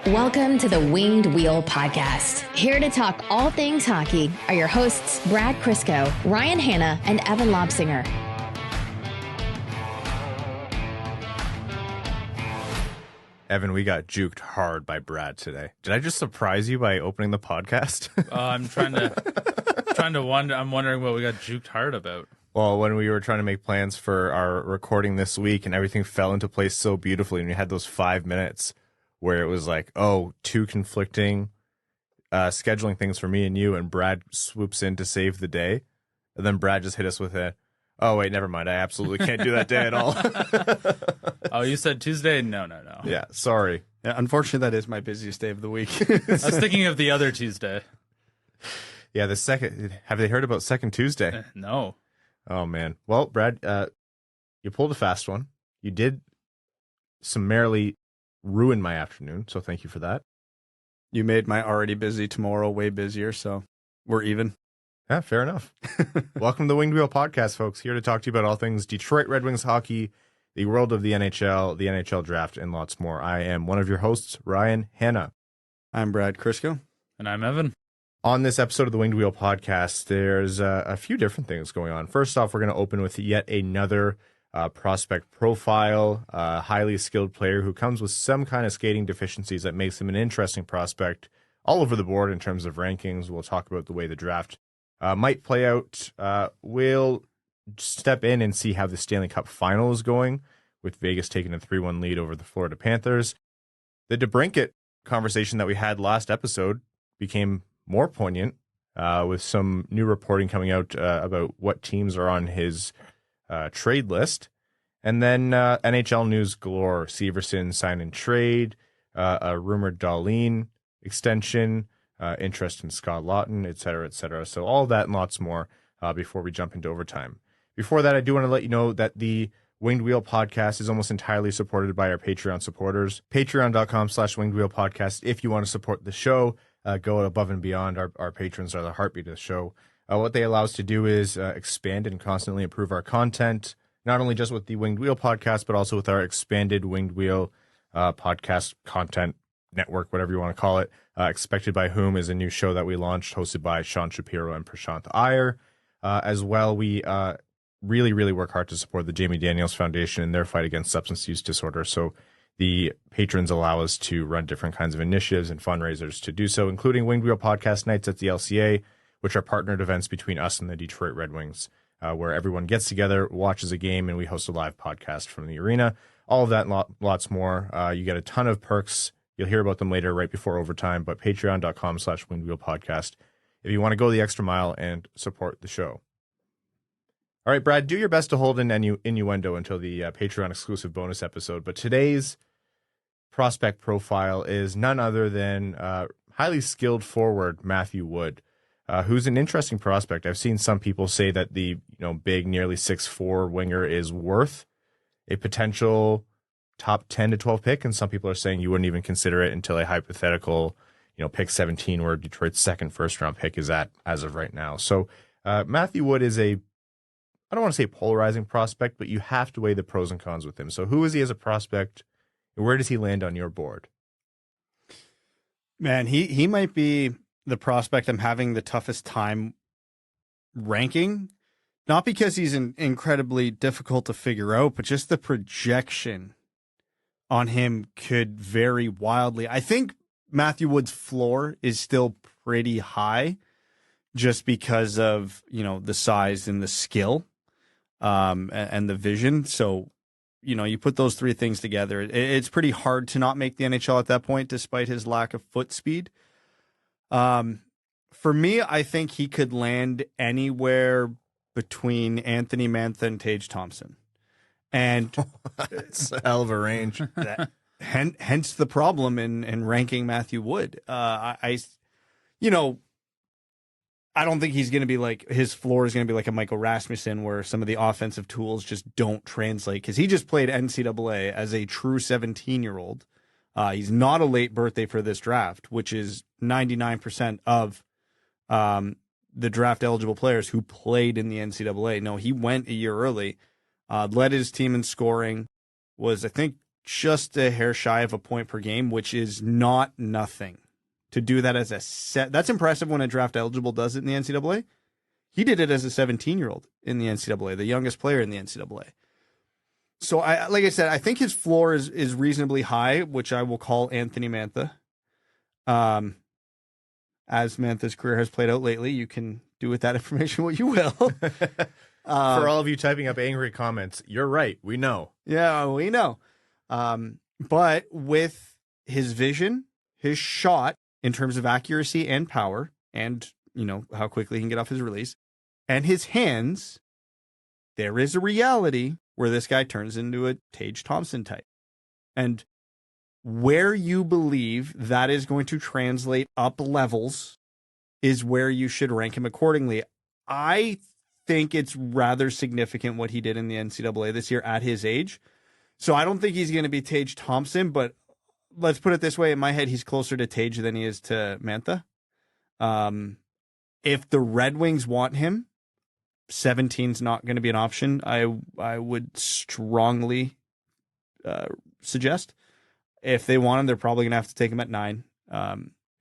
Welcome to the Winged Wheel Podcast. Here to talk all things hockey are your hosts, Brad Crisco, Ryan Hanna, and Evan Lobsinger. Evan, we got juked hard by Brad today. Did I just surprise you by opening the podcast? I'm wondering what we got juked hard about. Well, when we were trying to make plans for our recording this week and everything fell into place so beautifully, and we had those 5 minutes where it was like, oh, two conflicting scheduling things for me and you, and Brad swoops in to save the day. And then Brad just hit us with a, oh, wait, never mind. I absolutely can't do that day at all. Oh, you said Tuesday? No. Yeah, sorry. Yeah, unfortunately, that is my busiest day of the week. I was thinking of the other Tuesday. Yeah, have they heard about Second Tuesday? No. Oh, man. Well, Brad, you pulled a fast one. You did summarily ruin my afternoon, so thank you for that. You made my already busy tomorrow way busier, so we're even. Yeah, fair enough. Welcome to the Winged Wheel Podcast, folks. Here to talk to you about all things Detroit Red Wings hockey, the world of the NHL, the NHL draft, and lots more. I am one of your hosts, Ryan Hanna. I'm Brad Crisco. And I'm Evan. On this episode of the Winged Wheel Podcast, there's a few different things going on. First off, we're going to open with yet another prospect profile, highly skilled player who comes with some kind of skating deficiencies that makes him an interesting prospect all over the board in terms of rankings. We'll talk about the way the draft might play out. We'll step in and see how the Stanley Cup Final is going, with Vegas taking a 3-1 lead over the Florida Panthers. The DeBrincat conversation that we had last episode became more poignant with some new reporting coming out about what teams are on his trade list. And then NHL news galore. Severson sign and trade, a rumored Dahlin extension, interest in Scott Laughton, et cetera, et cetera. So all that and lots more before we jump into overtime. Before that, I do want to let you know that the Winged Wheel Podcast is almost entirely supported by our Patreon supporters. Patreon.com/Winged Wheel Podcast. If you want to support the show, go above and beyond. Our patrons are the heartbeat of the show. What they allow us to do is expand and constantly improve our content, not only just with the Winged Wheel Podcast, but also with our expanded Winged Wheel Podcast content network, whatever you want to call it. Expected by Whom is a new show that we launched, hosted by Sean Shapiro and Prashanth Iyer. As well, we really work hard to support the Jamie Daniels Foundation in their fight against substance use disorder. So the patrons allow us to run different kinds of initiatives and fundraisers to do so, including Winged Wheel Podcast Nights at the LCA, which are partnered events between us and the Detroit Red Wings, where everyone gets together, watches a game, and we host a live podcast from the arena. All of that and lots more. You get a ton of perks. You'll hear about them later, right before overtime, but patreon.com/windwheelpodcast if you want to go the extra mile and support the show. All right, Brad, do your best to hold in innuendo until the Patreon exclusive bonus episode, but today's prospect profile is none other than highly skilled forward Matthew Wood, who's an interesting prospect. I've seen some people say that the big, nearly 6'4" winger is worth a potential top 10 to 12 pick, and some people are saying you wouldn't even consider it until a hypothetical, pick 17, where Detroit's second first-round pick is at as of right now. So Matthew Wood is I don't want to say polarizing prospect, but you have to weigh the pros and cons with him. So who is he as a prospect, and where does he land on your board? Man, he might be the prospect I'm having the toughest time ranking, not because he's incredibly difficult to figure out, but just the projection on him could vary wildly. I think Matthew Wood's floor is still pretty high just because of, the size and the skill and the vision. So, you put those three things together, it's pretty hard to not make the NHL at that point, despite his lack of foot speed. For me, I think he could land anywhere between Anthony Mantha and Tage Thompson. And it's a hell of a range. Hence the problem in ranking Matthew Wood. I don't think he's going to be like, his floor is going to be like a Michael Rasmussen, where some of the offensive tools just don't translate, because he just played NCAA as a true 17-year-old. He's not a late birthday for this draft, which is 99% of the draft eligible players who played in the NCAA. No, he went a year early, led his team in scoring, was, I think, just a hair shy of a point per game, which is not nothing. To do that as a set, that's impressive when a draft eligible does it in the NCAA. He did it as a 17-year-old in the NCAA, the youngest player in the NCAA. So, like I said, I think his floor is reasonably high, which I will call Anthony Mantha. As Mantha's career has played out lately, you can do with that information what you will. For all of you typing up angry comments, you're right. We know. Yeah, we know. But with his vision, his shot in terms of accuracy and power, and how quickly he can get off his release, and his hands, there is a reality where this guy turns into a Tage Thompson type. And where you believe that is going to translate up levels is where you should rank him accordingly. I think it's rather significant what he did in the NCAA this year at his age. So I don't think he's going to be Tage Thompson, but let's put it this way. In my head, he's closer to Tage than he is to Mantha. If the Red Wings want him, 17's not going to be an option. I would strongly suggest. If they want him, they're probably going to have to take him at 9.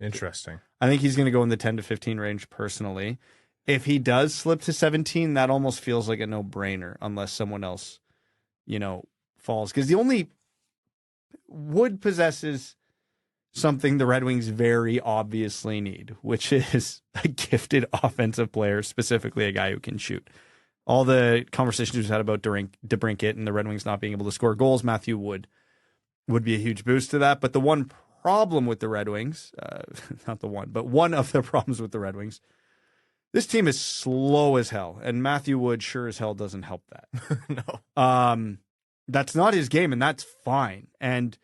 Interesting. I think he's going to go in the 10 to 15 range personally. If he does slip to 17, that almost feels like a no-brainer unless someone else, falls. Because the only Wood possesses something the Red Wings very obviously need, which is a gifted offensive player, specifically a guy who can shoot. All the conversations we've had about DeBrincat and the Red Wings not being able to score goals, Matthew Wood would be a huge boost to that. But the one problem with the Red Wings, not the one, but one of the problems with the Red Wings, this team is slow as hell, and Matthew Wood sure as hell doesn't help that. No. That's not his game, and that's fine. And,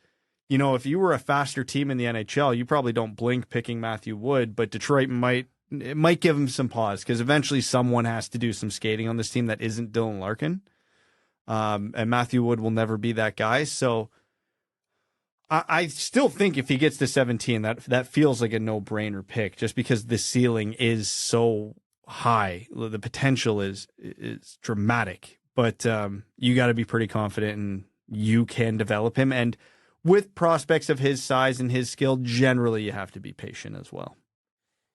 if you were a faster team in the NHL, you probably don't blink picking Matthew Wood, but Detroit might give him some pause because eventually someone has to do some skating on this team that isn't Dylan Larkin. And Matthew Wood will never be that guy. So I still think if he gets to 17, that feels like a no-brainer pick just because the ceiling is so high. The potential is dramatic. But you got to be pretty confident and you can develop him. And with prospects of his size and his skill, generally you have to be patient as well.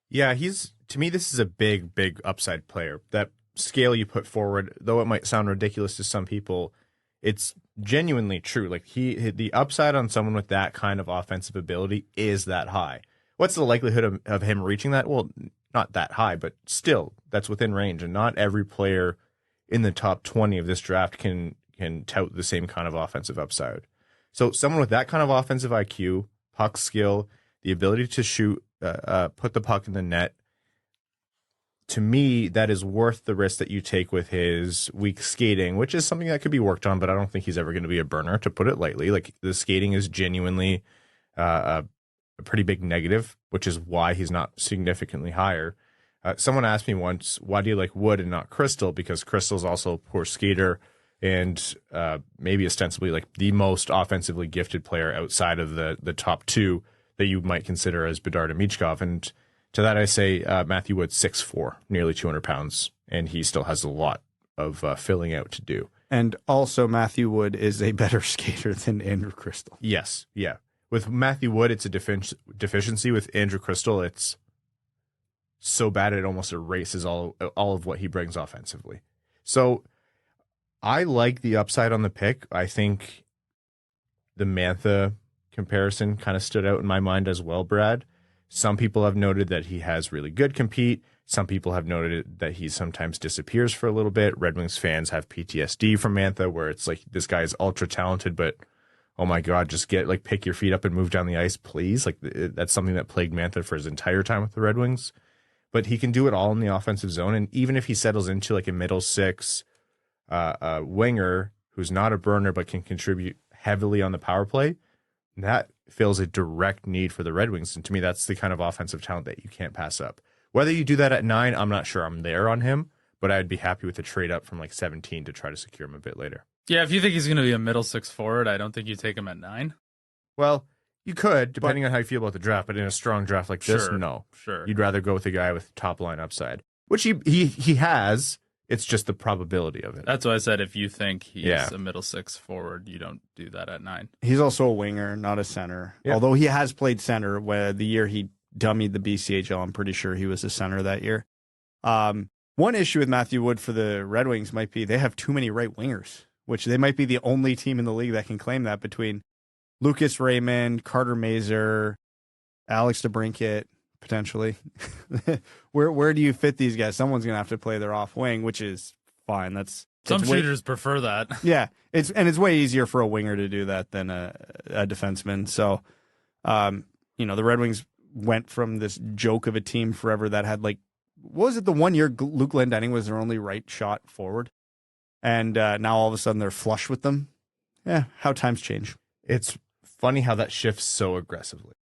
Yeah, to me, this is a big, big upside player. That scale you put forward, though it might sound ridiculous to some people, it's genuinely true. Like the upside on someone with that kind of offensive ability is that high. What's the likelihood of him reaching that? Well, not that high, but still, that's within range. And not every player in the top 20 of this draft can tout the same kind of offensive upside. So someone with that kind of offensive IQ, puck skill, the ability to shoot, put the puck in the net, to me, that is worth the risk that you take with his weak skating, which is something that could be worked on, but I don't think he's ever going to be a burner, to put it lightly. Like, the skating is genuinely a pretty big negative, which is why he's not significantly higher. Someone asked me once, why do you like Wood and not Crystal? Because Crystal's also a poor skater and maybe ostensibly like the most offensively gifted player outside of the top two that you might consider as Bedard and Michkov. And to that I say Matthew Wood's 6'4", nearly 200 pounds, and he still has a lot of filling out to do. And also Matthew Wood is a better skater than Andrew Crystal. Yes, yeah. With Matthew Wood, it's a deficiency. With Andrew Crystal, it's so bad it almost erases all of what he brings offensively. So I like the upside on the pick. I think the Mantha comparison kind of stood out in my mind as well, Brad. Some people have noted that he has really good compete. Some people have noted that he sometimes disappears for a little bit. Red Wings fans have PTSD from Mantha, where it's like, this guy is ultra talented, but oh my God, just pick your feet up and move down the ice, please. Like, that's something that plagued Mantha for his entire time with the Red Wings. But he can do it all in the offensive zone. And even if he settles into like a middle six winger who's not a burner but can contribute heavily on the power play, that fills a direct need for the Red Wings. And to me, that's the kind of offensive talent that you can't pass up. Whether you do that at 9, I'm not sure I'm there on him, but I'd be happy with a trade up from like 17 to try to secure him a bit later. Yeah, if you think he's going to be a middle six forward, I don't think you take him at 9. Well, you could, depending on how you feel about the draft, but in a strong draft like this, no. Sure. You'd rather go with a guy with top line upside, which he has, It's just the probability of it. That's why I said if you think he's a middle six forward, you don't do that at 9. He's also a winger, not a center. Yep. Although he has played center where the year he dummied the BCHL, I'm pretty sure he was a center that year. One issue with Matthew Wood for the Red Wings might be they have too many right wingers, which they might be the only team in the league that can claim that between Lucas Raymond, Carter Mazur, Alex DeBrincat, potentially. Where do you fit these guys? Someone's going to have to play their off wing, which is fine. Some shooters prefer that. Yeah, it's way easier for a winger to do that than a defenseman. So, the Red Wings went from this joke of a team forever that had what was it, the 1 year Luke Glendening was their only right shot forward, and now all of a sudden they're flush with them. Yeah, how times change. It's funny how that shifts so aggressively.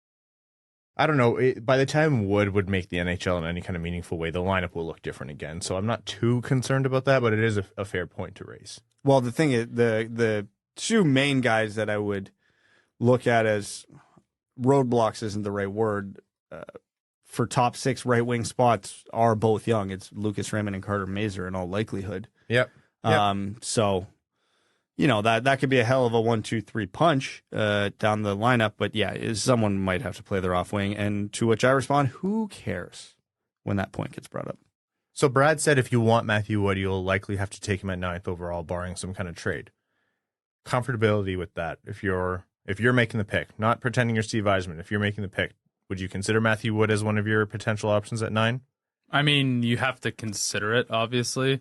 I don't know. By the time Wood would make the NHL in any kind of meaningful way, the lineup will look different again. So I'm not too concerned about that, but it is a fair point to raise. Well, the thing is, the two main guys that I would look at as roadblocks isn't the right word for top 6 right wing spots are both young. It's Lucas Raymond and Carter Mazur in all likelihood. Yep. So, that could be a hell of a 1-2-3 punch down the lineup. But yeah, someone might have to play their off wing. And to which I respond, who cares when that point gets brought up? So Brad said if you want Matthew Wood, you'll likely have to take him at 9th overall, barring some kind of trade. Comfortability with that. If you're making the pick, not pretending you're Steve Yzerman, if you're making the pick, would you consider Matthew Wood as one of your potential options at 9? I mean, you have to consider it, obviously,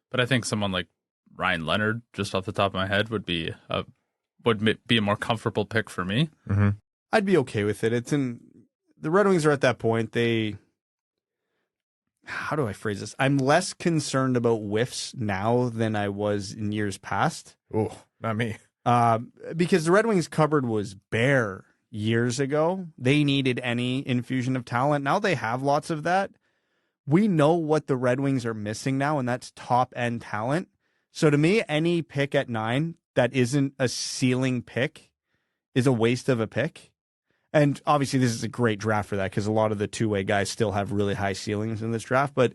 but I think someone like Ryan Leonard, just off the top of my head, would be a more comfortable pick for me. Mm-hmm. I'd be okay with it. The Red Wings are at that point. How do I phrase this? I'm less concerned about whiffs now than I was in years past. Oh, not me. Because the Red Wings cupboard was bare years ago. They needed any infusion of talent. Now they have lots of that. We know what the Red Wings are missing now, and that's top-end talent. So to me, any pick at 9 that isn't a ceiling pick is a waste of a pick. And obviously this is a great draft for that because a lot of the two-way guys still have really high ceilings in this draft. But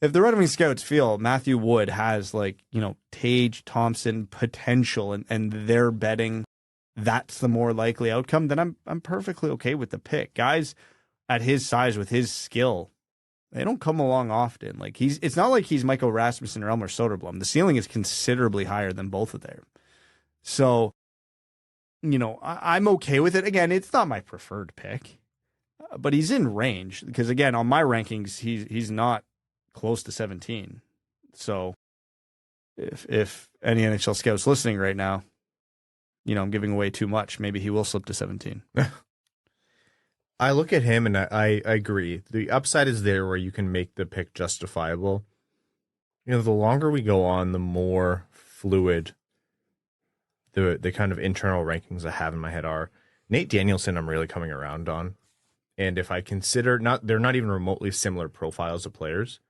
if the Red Wings scouts feel Matthew Wood has Tage Thompson potential and they're betting that's the more likely outcome, then I'm perfectly okay with the pick. Guys at his size with his skill, they don't come along often. It's not like he's Michael Rasmussen or Elmer Soderblom. The ceiling is considerably higher than both of them. So, I'm okay with it. Again, it's not my preferred pick, but he's in range because, again, on my rankings, he's not close to 17. So, if any NHL scouts listening right now, I'm giving away too much. Maybe he will slip to 17. I look at him and I agree. The upside is there where you can make the pick justifiable. The longer we go on, the more fluid the kind of internal rankings I have in my head are. Nate Danielson, I'm really coming around on. And if I consider, they're not even remotely similar profiles of players,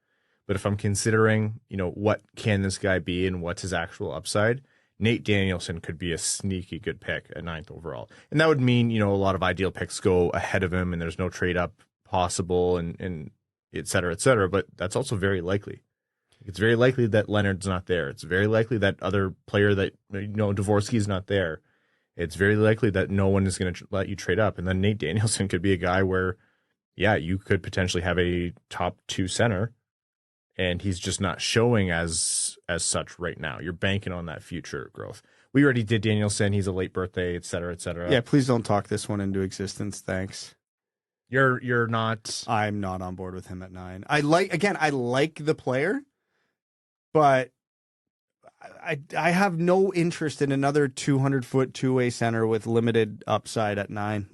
but if I'm considering, what can this guy be and what's his actual upside, Nate Danielson could be a sneaky good pick at 9th overall. And that would mean, a lot of ideal picks go ahead of him and there's no trade up possible and et cetera, et cetera. But that's also very likely. It's very likely that Leonard's not there. It's very likely that other player that, Dvorsky's not there. It's very likely that no one is going to let you trade up. And then Nate Danielson could be a guy where, you could potentially have a top 2 center. And he's just not showing as such right now. You're banking on that future growth. We already did Danielson. He's a late birthday, et cetera, et cetera. Yeah, please don't talk this one into existence. Thanks. You're not. I'm not on board with him at 9. I like the player, but I have no interest in another 200-foot two-way center with limited upside at 9.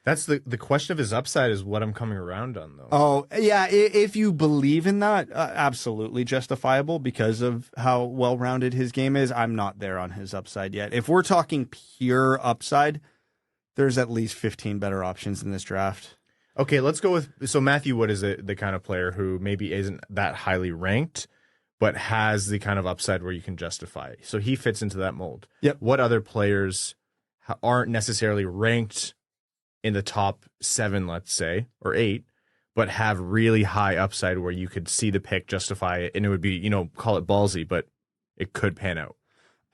That's the question of his upside is what I'm coming around on, though. Oh, yeah. If you believe in that, absolutely justifiable because of how well-rounded his game is. I'm not there on his upside yet. If we're talking pure upside, there's at least 15 better options in this draft. Okay, let's go with... So Matthew Wood is the kind of player who maybe isn't that highly ranked, but has the kind of upside where you can justify it. So he fits into that mold. Yep. What other players aren't necessarily ranked in the top 7, let's say, or 8, but have really high upside where you could see the pick justify it, and it would be, call it ballsy, but it could pan out.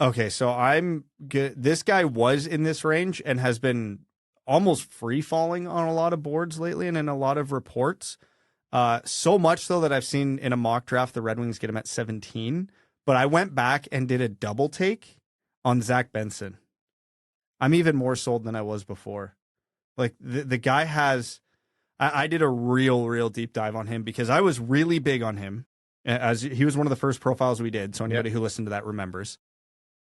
Okay, so I'm good. This guy was in this range and has been almost free falling on a lot of boards lately and in a lot of reports. So much so that I've seen in a mock draft the Red Wings get him at 17. But I went back and did a double take on Zach Benson. I'm even more sold than I was before. Like the guy has, I did a real deep dive on him because I was really big on him, as he was one of the first profiles we did. So anybody who listened to that remembers.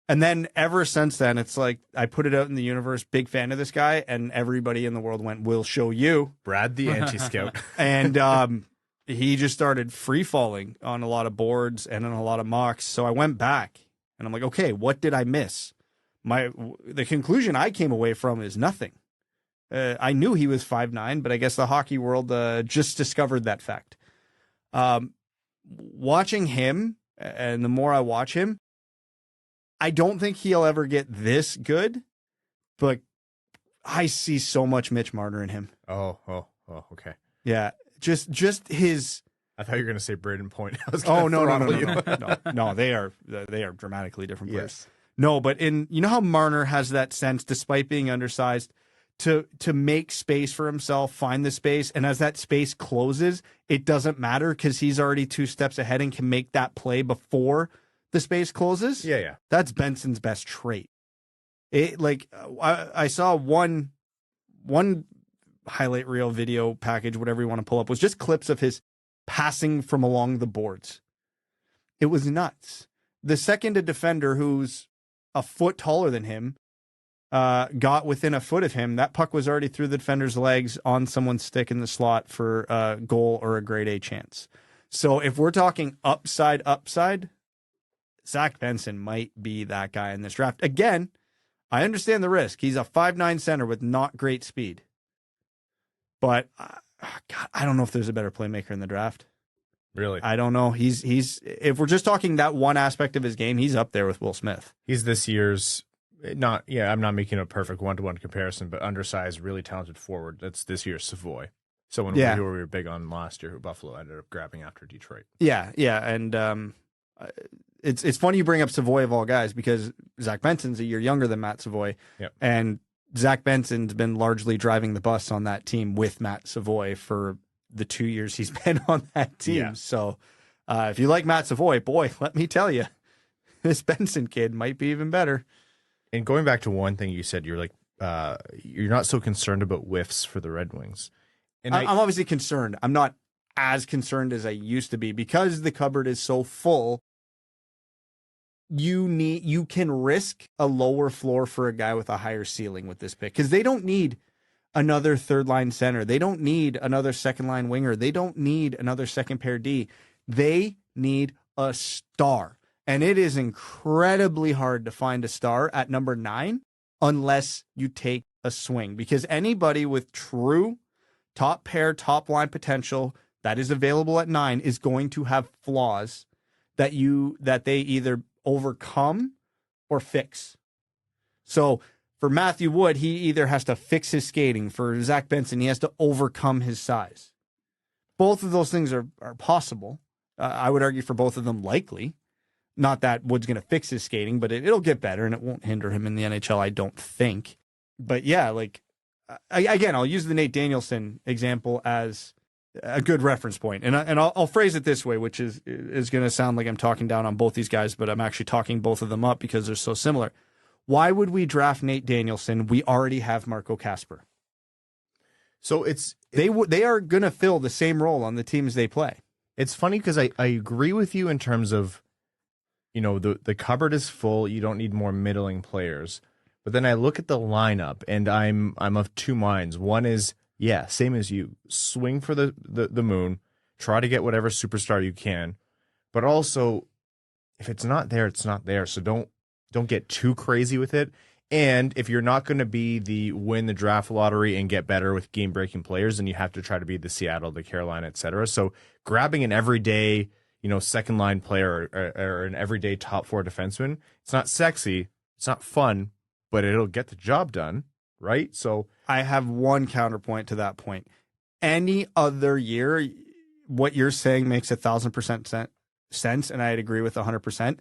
And then ever since then, it's like I put it out in the universe, big fan of this guy, and everybody in the world went, "We'll show you." Brad the anti-scout. And he just started free falling on a lot of boards and on a lot of mocks. So I went back and I'm like, okay, what did I miss? The conclusion I came away from is nothing. I knew he was 5'9", but I guess the hockey world just discovered that fact. Watching him, and the more I watch him, I don't think he'll ever get this good, but I see so much Mitch Marner in him. Oh, okay. Yeah, just his. I thought you were going to say Braden Point. No, they are dramatically different players. Yes. No, but how Marner has that sense, despite being undersized, to make space for himself, find the space, and as that space closes, it doesn't matter because he's already 2 steps ahead and can make that play before the space closes. Yeah. That's Benson's best trait. I saw one highlight reel video package, whatever you want to pull up, was just clips of his passing from along the boards. It was nuts. The second a defender who's a foot taller than him got within a foot of him, that puck was already through the defender's legs on someone's stick in the slot for a goal or a grade A chance. So if we're talking upside, Zach Benson might be that guy in this draft. Again, I understand the risk. He's a 5'9" center with not great speed. But God, I don't know if there's a better playmaker in the draft. Really? I don't know. He's if we're just talking that one aspect of his game, he's up there with Will Smith. He's this year's I'm not making a perfect one-to-one comparison, but undersized, really talented forward. That's this year's Savoy. Someone who we were big on last year, who Buffalo ended up grabbing after Detroit. Yeah, and it's funny you bring up Savoy of all guys because Zach Benson's a year younger than Matt Savoy, and Zach Benson's been largely driving the bus on that team with Matt Savoy for the 2 years he's been on that team. Yeah. So if you like Matt Savoy, boy, let me tell you, this Benson kid might be even better. And going back to one thing you said, you're like, you're not so concerned about whiffs for the Red Wings. And I'm obviously concerned. I'm not as concerned as I used to be because the cupboard is so full. You can risk a lower floor for a guy with a higher ceiling with this pick because they don't need another third line center. They don't need another second line winger. They don't need another second pair D. They need a star. And it is incredibly hard to find a star at number 9 unless you take a swing because anybody with true top pair, top line potential that is available at 9 is going to have flaws that they either overcome or fix. So for Matthew Wood, he either has to fix his skating. For Zach Benson, he has to overcome his size. Both of those things are possible. I would argue for both of them likely. Not that Wood's going to fix his skating, but it'll get better and it won't hinder him in the NHL, I don't think. But yeah, again, I'll use the Nate Danielson example as a good reference point. And I'll phrase it this way, which is going to sound like I'm talking down on both these guys, but I'm actually talking both of them up because they're so similar. Why would we draft Nate Danielson? We already have Marco Kasper. So they are going to fill the same role on the teams they play. It's funny because I agree with you in terms of, the cupboard is full. You don't need more middling players. But then I look at the lineup and I'm of two minds. One is, same as you. Swing for the moon. Try to get whatever superstar you can. But also, if it's not there, it's not there. So don't get too crazy with it. And if you're not going to win the draft lottery and get better with game-breaking players, then you have to try to be the Seattle, the Carolina, et cetera. So grabbing an everyday, second-line player or an everyday top 4 defenseman, it's not sexy, it's not fun, but it'll get the job done, right? So I have one counterpoint to that point. any other year, what you're saying makes 1,000% sense, and I'd agree with 100%.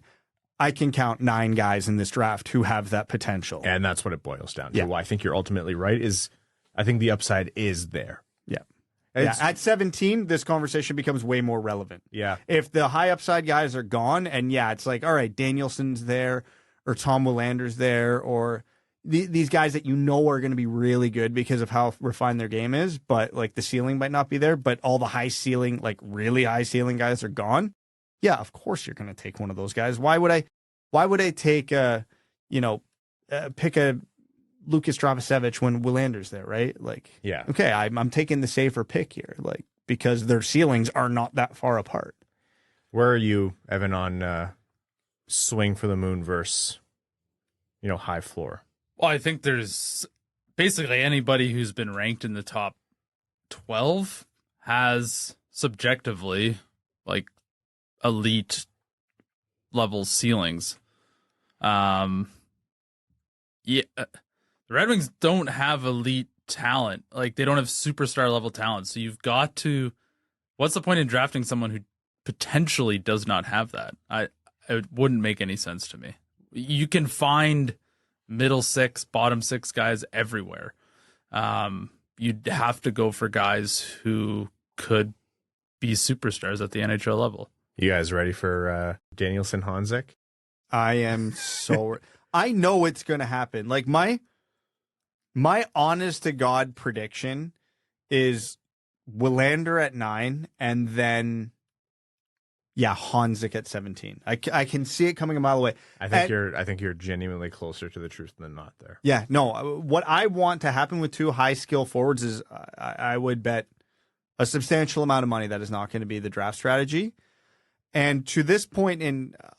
I can count 9 guys in this draft who have that potential. And that's what it boils down to. Yeah. Well, I think you're ultimately right, is I think the upside is there. Yeah. At 17, this conversation becomes way more relevant. Yeah. If the high upside guys are gone, and it's like, all right, Danielson's there, or Tom Willander's there, or these guys that are going to be really good because of how refined their game is, but like the ceiling might not be there, but all the high ceiling, like really high ceiling guys are gone. Yeah, of course you're going to take one of those guys. Why would I take pick a Lucas Dravisevich when Willander's there, right? Like, yeah, okay, I'm taking the safer pick here, like, because their ceilings are not that far apart. Where are you, Evan, on swing for the moon versus, high floor? Well, I think there's basically anybody who's been ranked in the top 12 has subjectively like elite level ceilings. The Red Wings don't have elite talent. Like, they don't have superstar level talent. So you've got to, what's the point in drafting someone who potentially does not have that? It wouldn't make any sense to me. You can find middle 6, bottom 6 guys everywhere. You'd have to go for guys who could be superstars at the NHL level. You guys ready for Danielson Honzek? I am so. I know it's going to happen. Like, my honest to God prediction is Willander at 9, and then Honzek at 17. I can see it coming a mile away. I think you're genuinely closer to the truth than not there. Yeah, no. What I want to happen with 2 high skill forwards is I would bet a substantial amount of money that is not going to be the draft strategy. And to this point,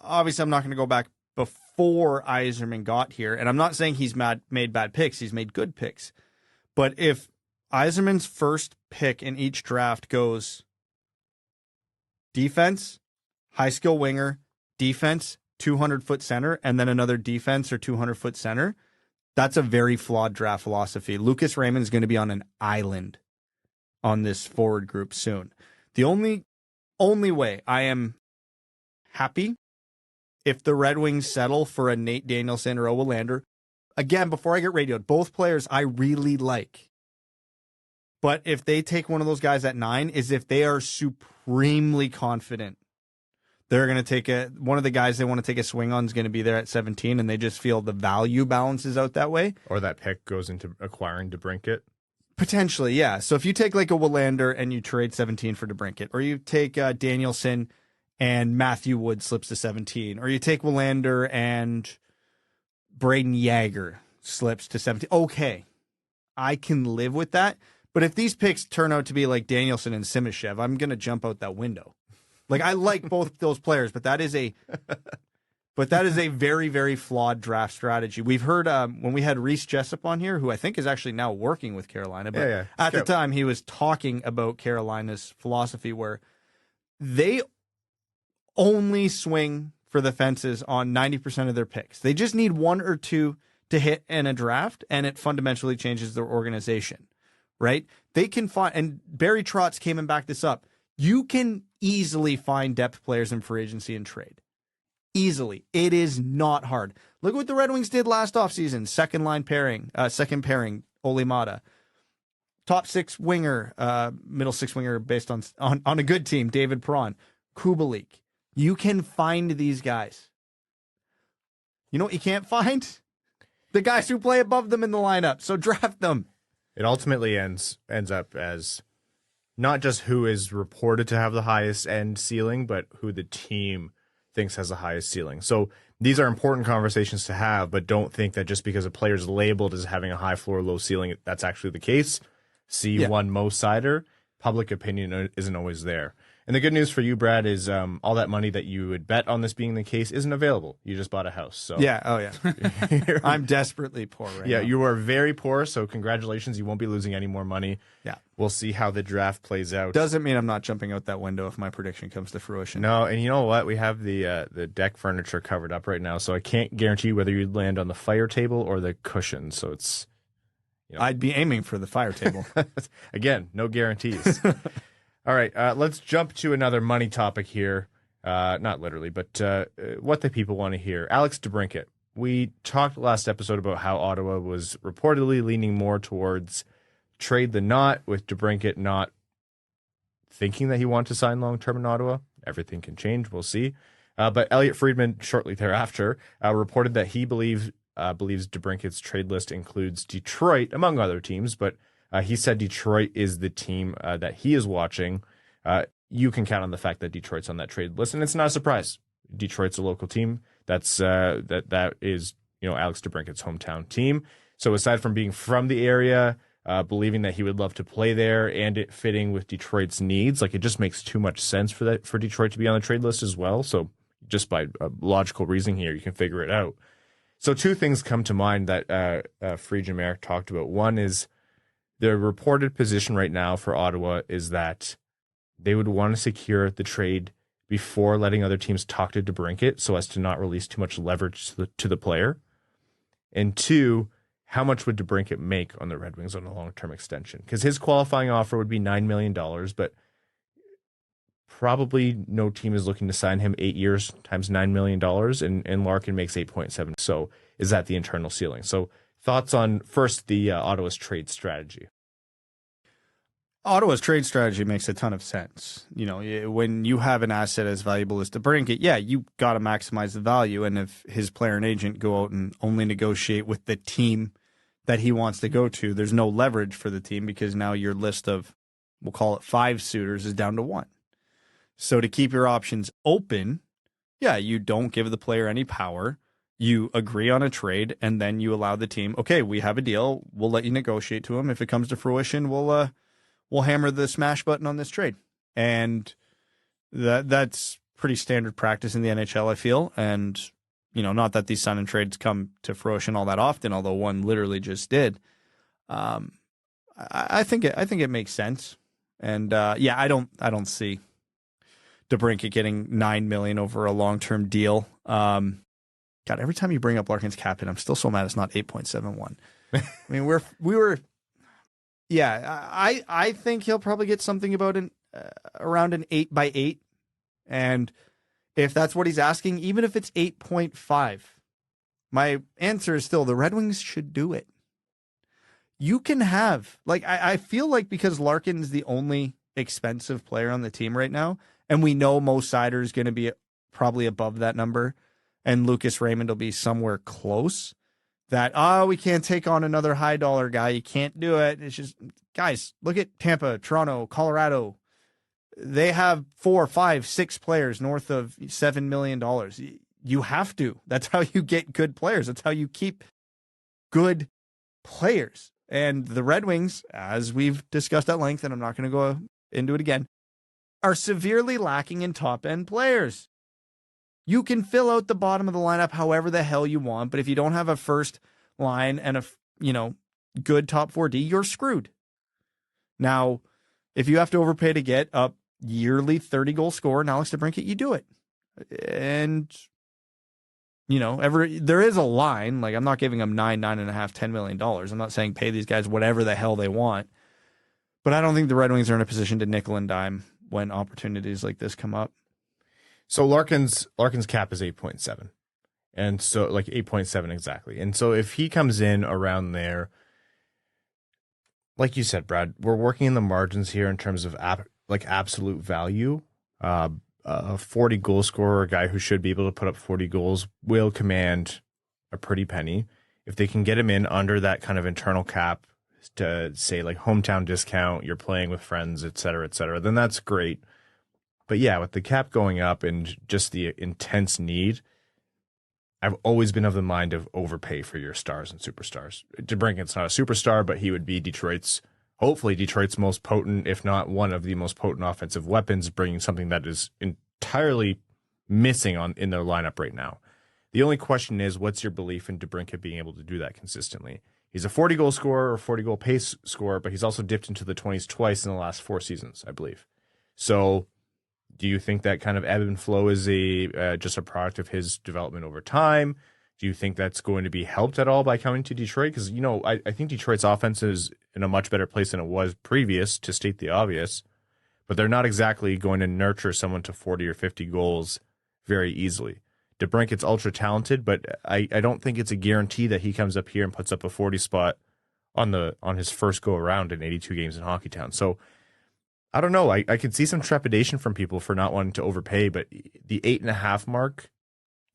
obviously I'm not going to go back before Yzerman got here, and I'm not saying he's made bad picks. He's made good picks. But if Yzerman's first pick in each draft goes defense, high skill winger, defense, 200-foot center, and then another defense or 200-foot center, that's a very flawed draft philosophy. Lucas Raymond is going to be on an island on this forward group soon. The only way I am happy if the Red Wings settle for a Nate Danielson or a Willander, again, before I get radioed, both players I really like. But if they take one of those guys at 9, is if they are supremely confident they're going to take one of the guys they want to take a swing on is going to be there at 17, and they just feel the value balances out that way. Or that pick goes into acquiring DeBrincat. Potentially, yeah. So if you take like a Willander and you trade 17 for DeBrincat, or you take Danielson and Matthew Wood slips to 17, or you take Willander and Braden Yager slips to 17. Okay, I can live with that. But if these picks turn out to be like Danielson and Simashev, I'm going to jump out that window. Like, I like both those players, but that is a very, very flawed draft strategy. We've heard when we had Reese Jessup on here, who I think is actually now working with Carolina, but at the time he was talking about Carolina's philosophy where they only swing for the fences on 90% of their picks. They just need 1 or 2 to hit in a draft, and it fundamentally changes their organization, right? They can find, and Barry Trotz came and backed this up, you can easily find depth players in free agency and trade. Easily. It is not hard. Look what the Red Wings did last offseason. Second pairing, Ole Mata. Top 6 winger, middle 6 winger based on a good team, David Perron. Kubalik. You can find these guys. You know what you can't find? The guys who play above them in the lineup. So draft them. It ultimately ends up as not just who is reported to have the highest end ceiling, but who the team thinks has the highest ceiling. So these are important conversations to have, but don't think that just because a player is labeled as having a high floor, low ceiling, that's actually the case. See one Moritz Seider, public opinion isn't always there. And the good news for you, Brad, is all that money that you would bet on this being the case isn't available. You just bought a house. So I'm desperately poor right now. Yeah, you are very poor, so congratulations. You won't be losing any more money. Yeah. We'll see how the draft plays out. Doesn't mean I'm not jumping out that window if my prediction comes to fruition. No, and you know what? We have the deck furniture covered up right now, so I can't guarantee whether you'd land on the fire table or the cushion. So it's, I'd be aiming for the fire table. Again, no guarantees. All right, let's jump to another money topic here. Not literally, but what the people want to hear. Alex DeBrincat. We talked last episode about how Ottawa was reportedly leaning more towards trade than not, with DeBrincat not thinking that he wanted to sign long-term in Ottawa. Everything can change. We'll see. But Elliottee Friendman, shortly thereafter, reported that he believes DeBrincat's trade list includes Detroit, among other teams, but he said Detroit is the team that he is watching. You can count on the fact that Detroit's on that trade list, and it's not a surprise. Detroit's a local team. That is Alex DeBrincat's hometown team. So aside from being from the area, believing that he would love to play there, and it fitting with Detroit's needs, like it just makes too much sense for Detroit to be on the trade list as well. So just by logical reasoning here, you can figure it out. So two things come to mind that Friedman talked about. One is the reported position right now for Ottawa is that they would want to secure the trade before letting other teams talk to DeBrincat so as to not release too much leverage to the player. And two, how much would DeBrincat make on the Red Wings on a long-term extension? Because his qualifying offer would be $9 million, but probably no team is looking to sign him 8 years times $9 million, and Larkin makes 8.7. So is that the internal ceiling? So thoughts on, first, the Ottawa's trade strategy? Ottawa's trade strategy makes a ton of sense. When you have an asset as valuable as DeBrincat, you got to maximize the value. And if his player and agent go out and only negotiate with the team that he wants to go to, there's no leverage for the team because now your list of, we'll call it 5 suitors, is down to 1. So to keep your options open, you don't give the player any power. You agree on a trade, and then you allow the team, okay, we have a deal. We'll let you negotiate to him. If it comes to fruition, we'll hammer the smash button on this trade. And that's pretty standard practice in the NHL, I feel. And, not that these sign and trades come to fruition all that often, although one literally just did. I think it makes sense. And I don't see DeBrincat getting $9 million over a long-term deal. God, every time you bring up Larkin's cap hit, I'm still so mad it's not 8.71. I mean, we were. Yeah, I think he'll probably get something about around an 8x8, and if that's what he's asking, even if it's 8.5, my answer is still the Red Wings should do it. You can have I feel like because Larkin's the only expensive player on the team right now, and we know Moritz Seider is going to be probably above that number, and Lucas Raymond will be somewhere close. That, we can't take on another high dollar guy. You can't do it. It's just, guys, look at Tampa, Toronto, Colorado. They have 4, 5, 6 players north of $7 million. You have to. That's how you get good players. That's how you keep good players. And the Red Wings, as we've discussed at length, and I'm not going to go into it again, are severely lacking in top-end players. You can fill out the bottom of the lineup however the hell you want, but if you don't have a first line and a good top 4D, you're screwed. Now, if you have to overpay to get a yearly 30-goal scorer in Alex DeBrincat, you do it. And there is a line. Like, I'm not giving them $9.5, $10 million. I'm not saying pay these guys whatever the hell they want. But I don't think the Red Wings are in a position to nickel and dime when opportunities like this come up. So Larkin's cap is 8.7. And so 8.7 exactly. And so if he comes in around there, like you said, Brad, we're working in the margins here in terms of absolute value. A 40 goal scorer, a guy who should be able to put up 40 goals, will command a pretty penny. If they can get him in under that kind of internal cap to say hometown discount, you're playing with friends, et cetera, then that's great. But yeah, with the cap going up and just the intense need, I've always been of the mind of overpay for your stars and superstars. DeBrincat's not a superstar, but he would be hopefully Detroit's most potent, if not one of the most potent offensive weapons, bringing something that is entirely missing in their lineup right now. The only question is, what's your belief in DeBrincat being able to do that consistently? He's a 40-goal scorer or 40-goal pace scorer, but he's also dipped into the 20s twice in the last 4 seasons, I believe. So do you think that kind of ebb and flow is just a product of his development over time? Do you think that's going to be helped at all by coming to Detroit? Because, I think Detroit's offense is in a much better place than it was previous, to state the obvious. But they're not exactly going to nurture someone to 40 or 50 goals very easily. DeBrincat's ultra talented, but I don't think it's a guarantee that he comes up here and puts up a 40 spot on his first go around in 82 games in Hockeytown. So I don't know. I could see some trepidation from people for not wanting to overpay, but the 8.5 mark,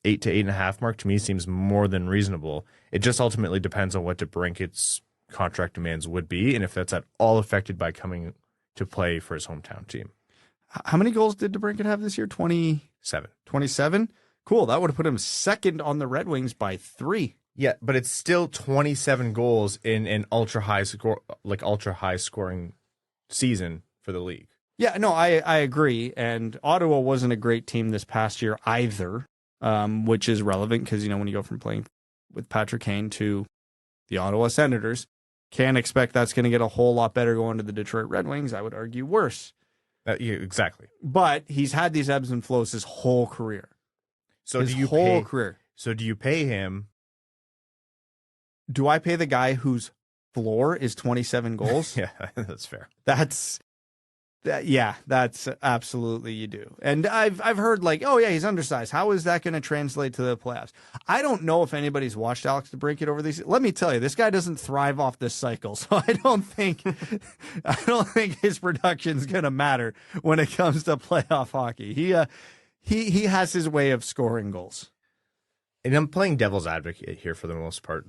8 to 8.5 mark to me seems more than reasonable. It just ultimately depends on what DeBrincat's contract demands would be, and if that's at all affected by coming to play for his hometown team. How many goals did DeBrincat have this year? 27. 27? Cool. That would have put him second on the Red Wings by 3. Yeah, but it's still 27 goals in an ultra high scoring season for the league. Yeah, no, I agree. And Ottawa wasn't a great team this past year either, which is relevant because, when you go from playing with Patrick Kane to the Ottawa Senators, can't expect that's going to get a whole lot better going to the Detroit Red Wings. I would argue worse. Yeah, exactly. But he's had these ebbs and flows his whole career. So do you pay him? Do I pay the guy whose floor is 27 goals? Yeah, that's fair. That's absolutely you do. And I've heard he's undersized. How is that going to translate to the playoffs? I don't know if anybody's watched Alex DeBrincat over these. Let me tell you, this guy doesn't thrive off this cycle. So I don't think his production's going to matter when it comes to playoff hockey. He has his way of scoring goals. And I'm playing devil's advocate here for the most part.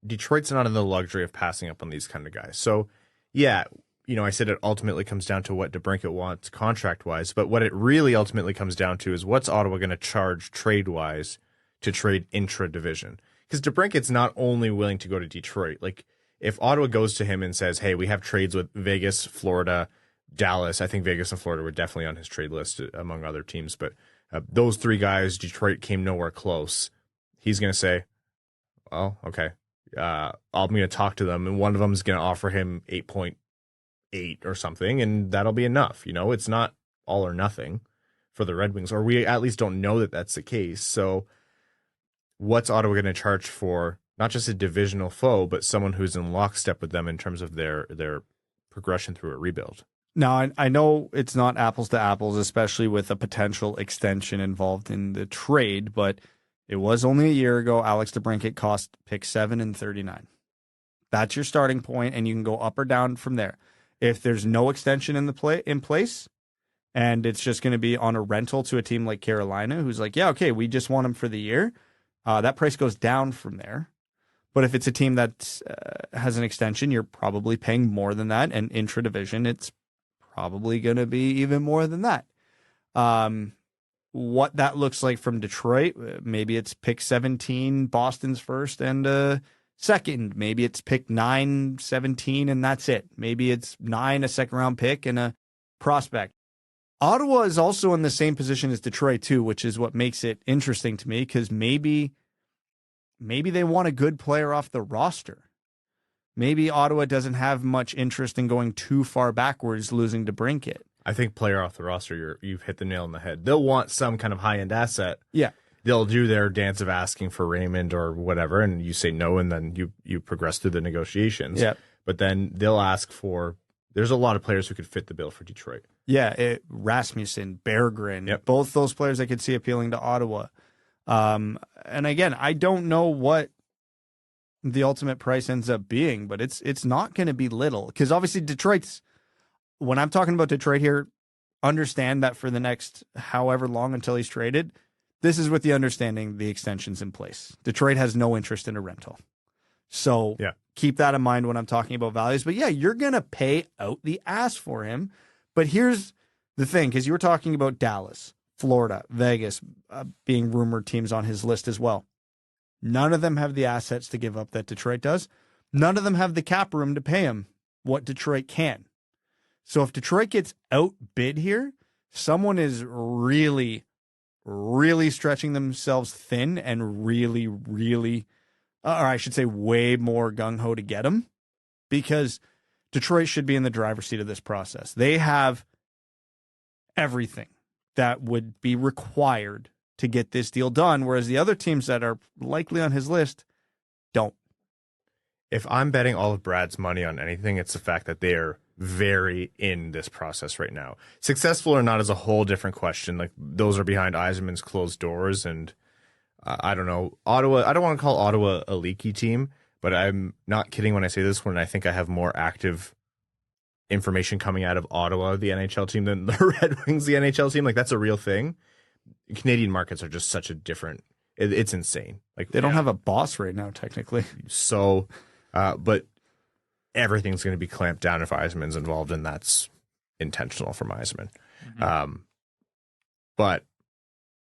Detroit's not in the luxury of passing up on these kind of guys. So, yeah, I said it ultimately comes down to what DeBrincat wants contract-wise, but what it really ultimately comes down to is what's Ottawa going to charge trade-wise to trade intra-division? Because DeBrincat's not only willing to go to Detroit. Like, if Ottawa goes to him and says, hey, we have trades with Vegas, Florida, Dallas, I think Vegas and Florida were definitely on his trade list among other teams, but those 3 guys, Detroit came nowhere close. He's going to say, well, okay, I'm going to talk to them, and one of them is going to offer him 8.8 or something, and that'll be enough. It's not all or nothing for the Red Wings, or we at least don't know that that's the case. So what's Ottawa going to charge for not just a divisional foe, but someone who's in lockstep with them in terms of their progression through a rebuild? Now, I know it's not apples to apples, especially with a potential extension involved in the trade, but it was only a year ago. Alex DeBrincat cost pick 7 and 39. That's your starting point, and you can go up or down from there. If there's no extension in place, and it's just going to be on a rental to a team like Carolina, who's like, yeah, okay, we just want him for the year, that price goes down from there. But if it's a team that has an extension, you're probably paying more than that, and intra-division, it's probably going to be even more than that. What that looks like from Detroit, maybe it's pick 17, Boston's first and second. Maybe it's pick 9, 17, and that's it. Maybe it's 9, a second-round pick, and a prospect. Ottawa is also in the same position as Detroit, too, which is what makes it interesting to me, because maybe they want a good player off the roster. Maybe Ottawa doesn't have much interest in going too far backwards, losing DeBrincat. I think player off the roster, you've hit the nail on the head. They'll want some kind of high-end asset. Yeah. They'll do their dance of asking for Raymond or whatever, and you say no, and then you progress through the negotiations. Yeah. But then they'll ask for – there's a lot of players who could fit the bill for Detroit. Yeah, Rasmussen, Berggren, both those players I could see appealing to Ottawa. And again, I don't know what the ultimate price ends up being, but it's not going to be little, because obviously Detroit's – when I'm talking about Detroit here, understand that for the next however long until he's traded, this is with the understanding the extension's in place. Detroit has no interest in a rental. So keep that in mind when I'm talking about values. But yeah, you're going to pay out the ass for him. But here's the thing, because you were talking about Dallas, Florida, Vegas being rumored teams on his list as well. None of them have the assets to give up that Detroit does. None of them have the cap room to pay him what Detroit can. So if Detroit gets outbid here, someone is really, really stretching themselves thin and really, really, or I should say way more gung-ho to get him, because Detroit should be in the driver's seat of this process. They have everything that would be required to get this deal done, whereas the other teams that are likely on his list don't. If I'm betting all of Brad's money on anything, it's the fact that they are very in this process right now. Successful or not is a whole different question. Like, those are behind Yzerman's closed doors, and I don't know. Ottawa, I don't want to call Ottawa a leaky team, but I'm not kidding when I say this one. I think I have more active information coming out of Ottawa, the NHL team, than the Red Wings, the NHL team. Like, that's a real thing. Canadian markets are just such a different. It's insane. Like, They don't have a boss right now, technically. So, but everything's going to be clamped down if Yzerman's involved, and that's intentional from Yzerman. Mm-hmm. But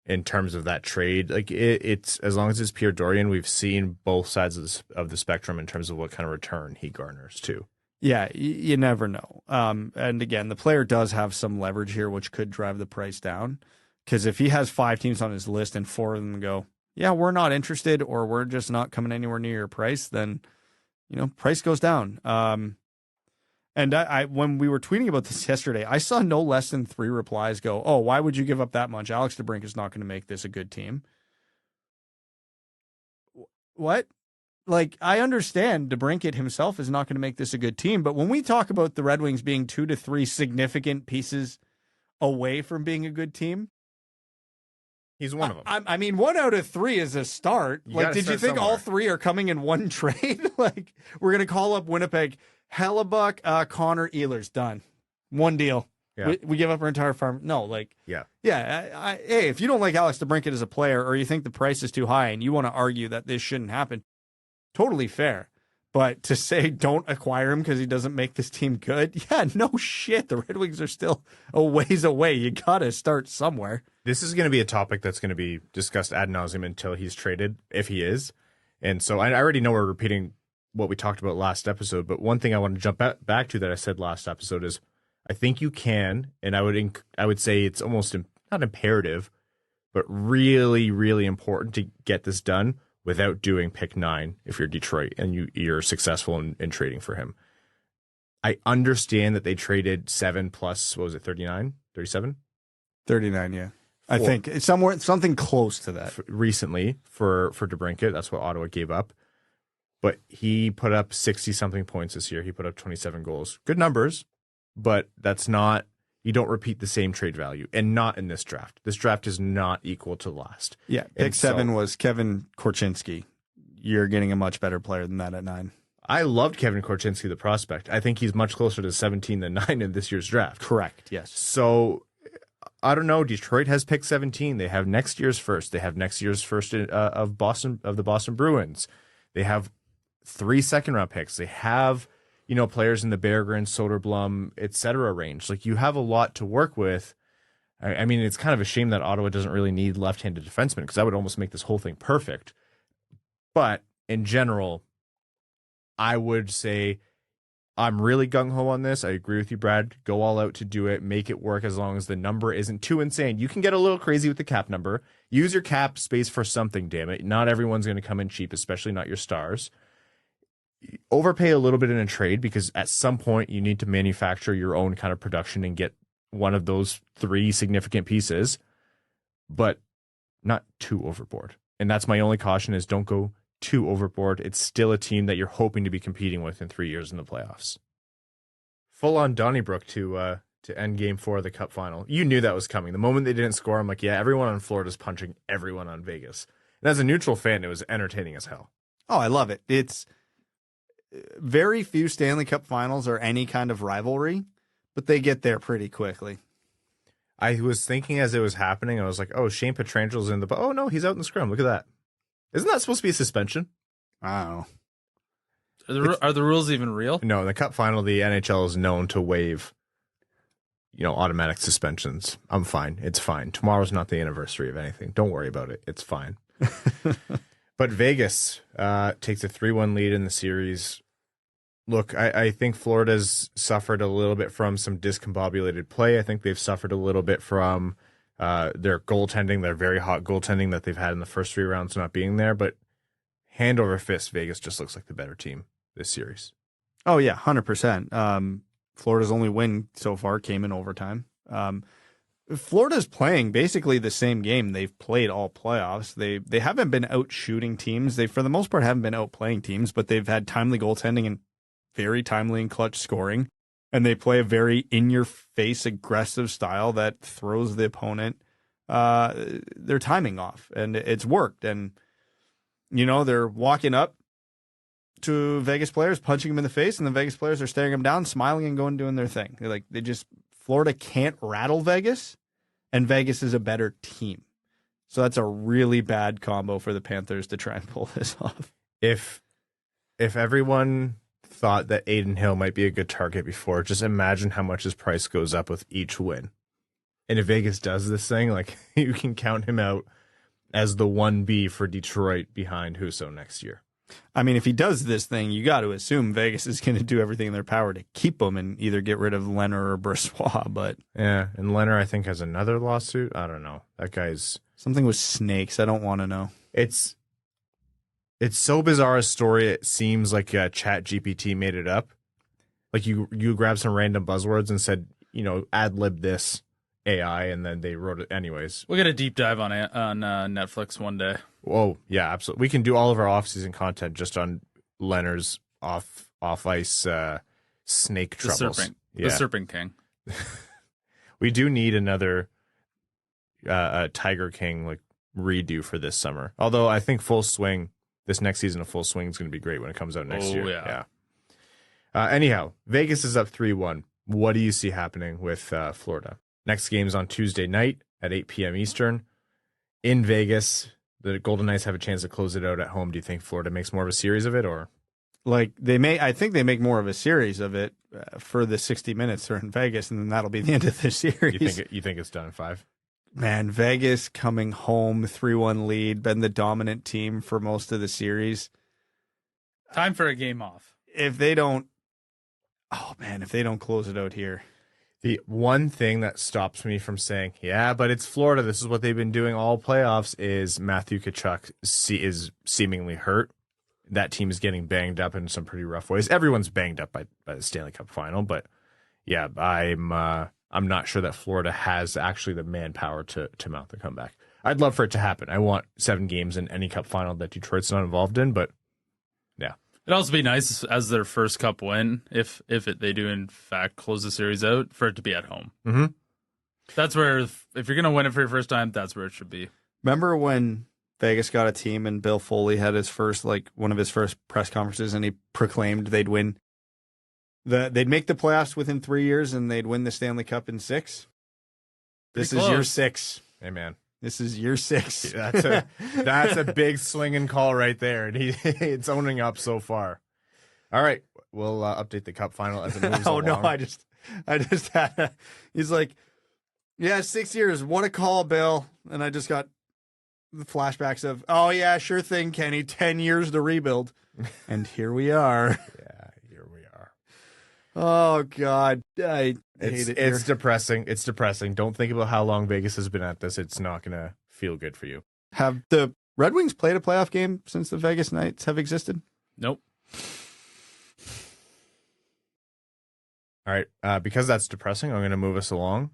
in terms of that trade, like, it's as long as it's Pierre Dorion, we've seen both sides of the spectrum in terms of what kind of return he garners too. Yeah, you never know. And again, the player does have some leverage here, which could drive the price down. Because if he has 5 teams on his list and 4 of them go, yeah, we're not interested, or we're just not coming anywhere near your price, then, price goes down. And I when we were tweeting about this yesterday, I saw no less than 3 replies go, oh, why would you give up that much? Alex DeBrincat is not going to make this a good team. What? Like, I understand DeBrincat himself is not going to make this a good team, but when we talk about the Red Wings being 2 to 3 significant pieces away from being a good team, he's one of them. I mean, 1 out of 3 is a start. Like, did you think all 3 are coming in one trade? Like, we're going to call up Winnipeg, Hellebuck, Connor, Ehlers, done. One deal. Yeah. We give up our entire farm. No, like, hey, if you don't like Alex DeBrincat as a player, or you think the price is too high and you want to argue that this shouldn't happen, totally fair. But to say don't acquire him because he doesn't make this team good, yeah, no shit. The Red Wings are still a ways away. You got to start somewhere. This is going to be a topic that's going to be discussed ad nauseum until he's traded, if he is. And so I already know we're repeating what we talked about last episode, but one thing I want to jump back to that I said last episode is I think you can, and I would say it's almost not imperative, but really, really important to get this done without doing pick 9 if you're Detroit and you're successful in trading for him. I understand that they traded 7 plus, what was it, 39, 37? 39, yeah. I think it's something close to that. Recently for DeBrincat, that's what Ottawa gave up. But he put up 60-something points this year. He put up 27 goals. Good numbers, but that's not, you don't repeat the same trade value, and not in this draft. This draft is not equal to last. Yeah, pick 7 was Kevin Korchinski. You're getting a much better player than that at 9. I loved Kevin Korchinski, the prospect. I think he's much closer to 17 than 9 in this year's draft. Correct, yes. So, I don't know. Detroit has pick 17. They have next year's first. They have next year's first of the Boston Bruins. They have 3 second-round picks. They have, players in the Berggren, Soderblom, etc. range. Like, you have a lot to work with. I mean, it's kind of a shame that Ottawa doesn't really need left-handed defensemen, because that would almost make this whole thing perfect. But in general, I would say I'm really gung-ho on this. I agree with you, Brad. Go all out to do it. Make it work as long as the number isn't too insane. You can get a little crazy with the cap number. Use your cap space for something, damn it. Not everyone's going to come in cheap, especially not your stars. Overpay a little bit in a trade, because at some point you need to manufacture your own kind of production and get one of those 3 significant pieces, but not too overboard. And that's my only caution, is don't go too overboard. It's still a team that you're hoping to be competing with in 3 years in the playoffs. Full on Donnybrook to end Game 4 of the Cup Final. You knew that was coming. The moment they didn't score, I'm like, yeah, everyone on Florida's punching everyone on Vegas. And as a neutral fan, it was entertaining as hell. Oh, I love it. It's very few Stanley Cup Finals are any kind of rivalry, but they get there pretty quickly. I was thinking as it was happening, I was like, oh, Shane Petrangelo's in oh, no, he's out in the scrum. Look at that. Isn't that supposed to be a suspension? I don't know. Are the rules even real? No, in the Cup Final, the NHL is known to waive, automatic suspensions. I'm fine. It's fine. Tomorrow's not the anniversary of anything. Don't worry about it. It's fine. But Vegas takes a 3-1 lead in the series. Look, I think Florida's suffered a little bit from some discombobulated play. I think they've suffered a little bit from their goaltending, their very hot goaltending that they've had in the first 3 rounds not being there. But hand over fist, Vegas just looks like the better team this series. Oh, yeah, 100%. Florida's only win so far came in overtime. Florida's playing basically the same game they've played all playoffs. They haven't been out shooting teams. They, for the most part, haven't been outplaying teams, but they've had timely goaltending and very timely and clutch scoring. And they play a very in-your-face aggressive style that throws the opponent their timing off. And it's worked. And, they're walking up to Vegas players, punching them in the face, and the Vegas players are staring them down, smiling and going doing their thing. Florida can't rattle Vegas, and Vegas is a better team. So that's a really bad combo for the Panthers to try and pull this off. If everyone thought that Adin Hill might be a good target before, just imagine how much his price goes up with each win. And if Vegas does this thing, you can count him out as the 1B for Detroit behind Husso next year. I mean, if he does this thing, you got to assume Vegas is going to do everything in their power to keep him and either get rid of Leonard or Brossoit. But yeah, and Leonard, I think, has another lawsuit. I don't know. That guy's something with snakes. I don't want to know. It's so bizarre a story. It seems like ChatGPT made it up. Like you grabbed some random buzzwords and said, ad lib this AI, and then they wrote it anyways. We'll get a deep dive on Netflix one day. Oh, yeah, absolutely. We can do all of our off-season content just on Leonard's off-ice snake troubles. The Serpent King. We do need another Tiger King redo for this summer. Although I think this next season of Full Swing is going to be great when it comes out next year. Yeah. Anyhow, Vegas is up 3-1. What do you see happening with Florida? Next game's on Tuesday night at 8 p.m. Eastern in Vegas. The Golden Knights have a chance to close it out at home. Do you think Florida makes more of a series of it, or I think they make more of a series of it for the 60 minutes they're in Vegas, and then that'll be the end of the series. You think it's done in 5? Man, Vegas coming home 3-1 lead, been the dominant team for most of the series. Time for a game off. If they don't close it out here. The one thing that stops me from saying, yeah, but it's Florida, this is what they've been doing all playoffs, is Matthew Tkachuk is seemingly hurt. That team is getting banged up in some pretty rough ways. Everyone's banged up by the Stanley Cup final, but yeah, I'm not sure that Florida has actually the manpower to mount the comeback. I'd love for it to happen. I want 7 games in any cup final that Detroit's not involved in, but yeah. It'd also be nice as their first cup win, if they do in fact close the series out, for it to be at home. Mm-hmm. That's where, if you're going to win it for your first time, that's where it should be. Remember when Vegas got a team and Bill Foley had his first, one of his first press conferences, and he proclaimed they'd win. They'd make the playoffs within 3 years, and they'd win the Stanley Cup in 6. This is year 6. Hey, man. This is year 6. That's a big swinging call right there, and it's owning up so far. All right, we'll update the Cup final as it moves along. No, I just had. He's like, yeah, 6 years. What a call, Bill. And I just got the flashbacks of, oh yeah, sure thing, Kenny. 10 years to rebuild, and here we are. Yeah, here we are. Oh God, I hate it. It's depressing. It's depressing. Don't think about how long Vegas has been at this. It's not gonna feel good for you. Have the Red Wings played a playoff game since the Vegas Knights have existed? Nope. All right, because that's depressing, I'm going to move us along.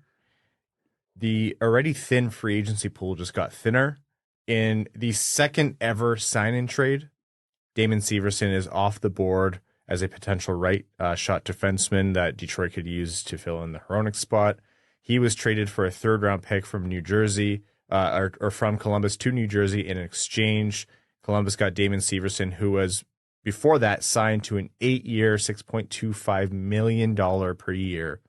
The already thin free agency pool just got thinner. In the second ever sign-in trade, Damon Severson is off the board as a potential right shot defenseman that Detroit could use to fill in the Hronek spot. He was traded for a third-round pick from New Jersey, or from Columbus to New Jersey in exchange. Columbus got Damon Severson, who was before that signed to an 8-year, $6.25 million per year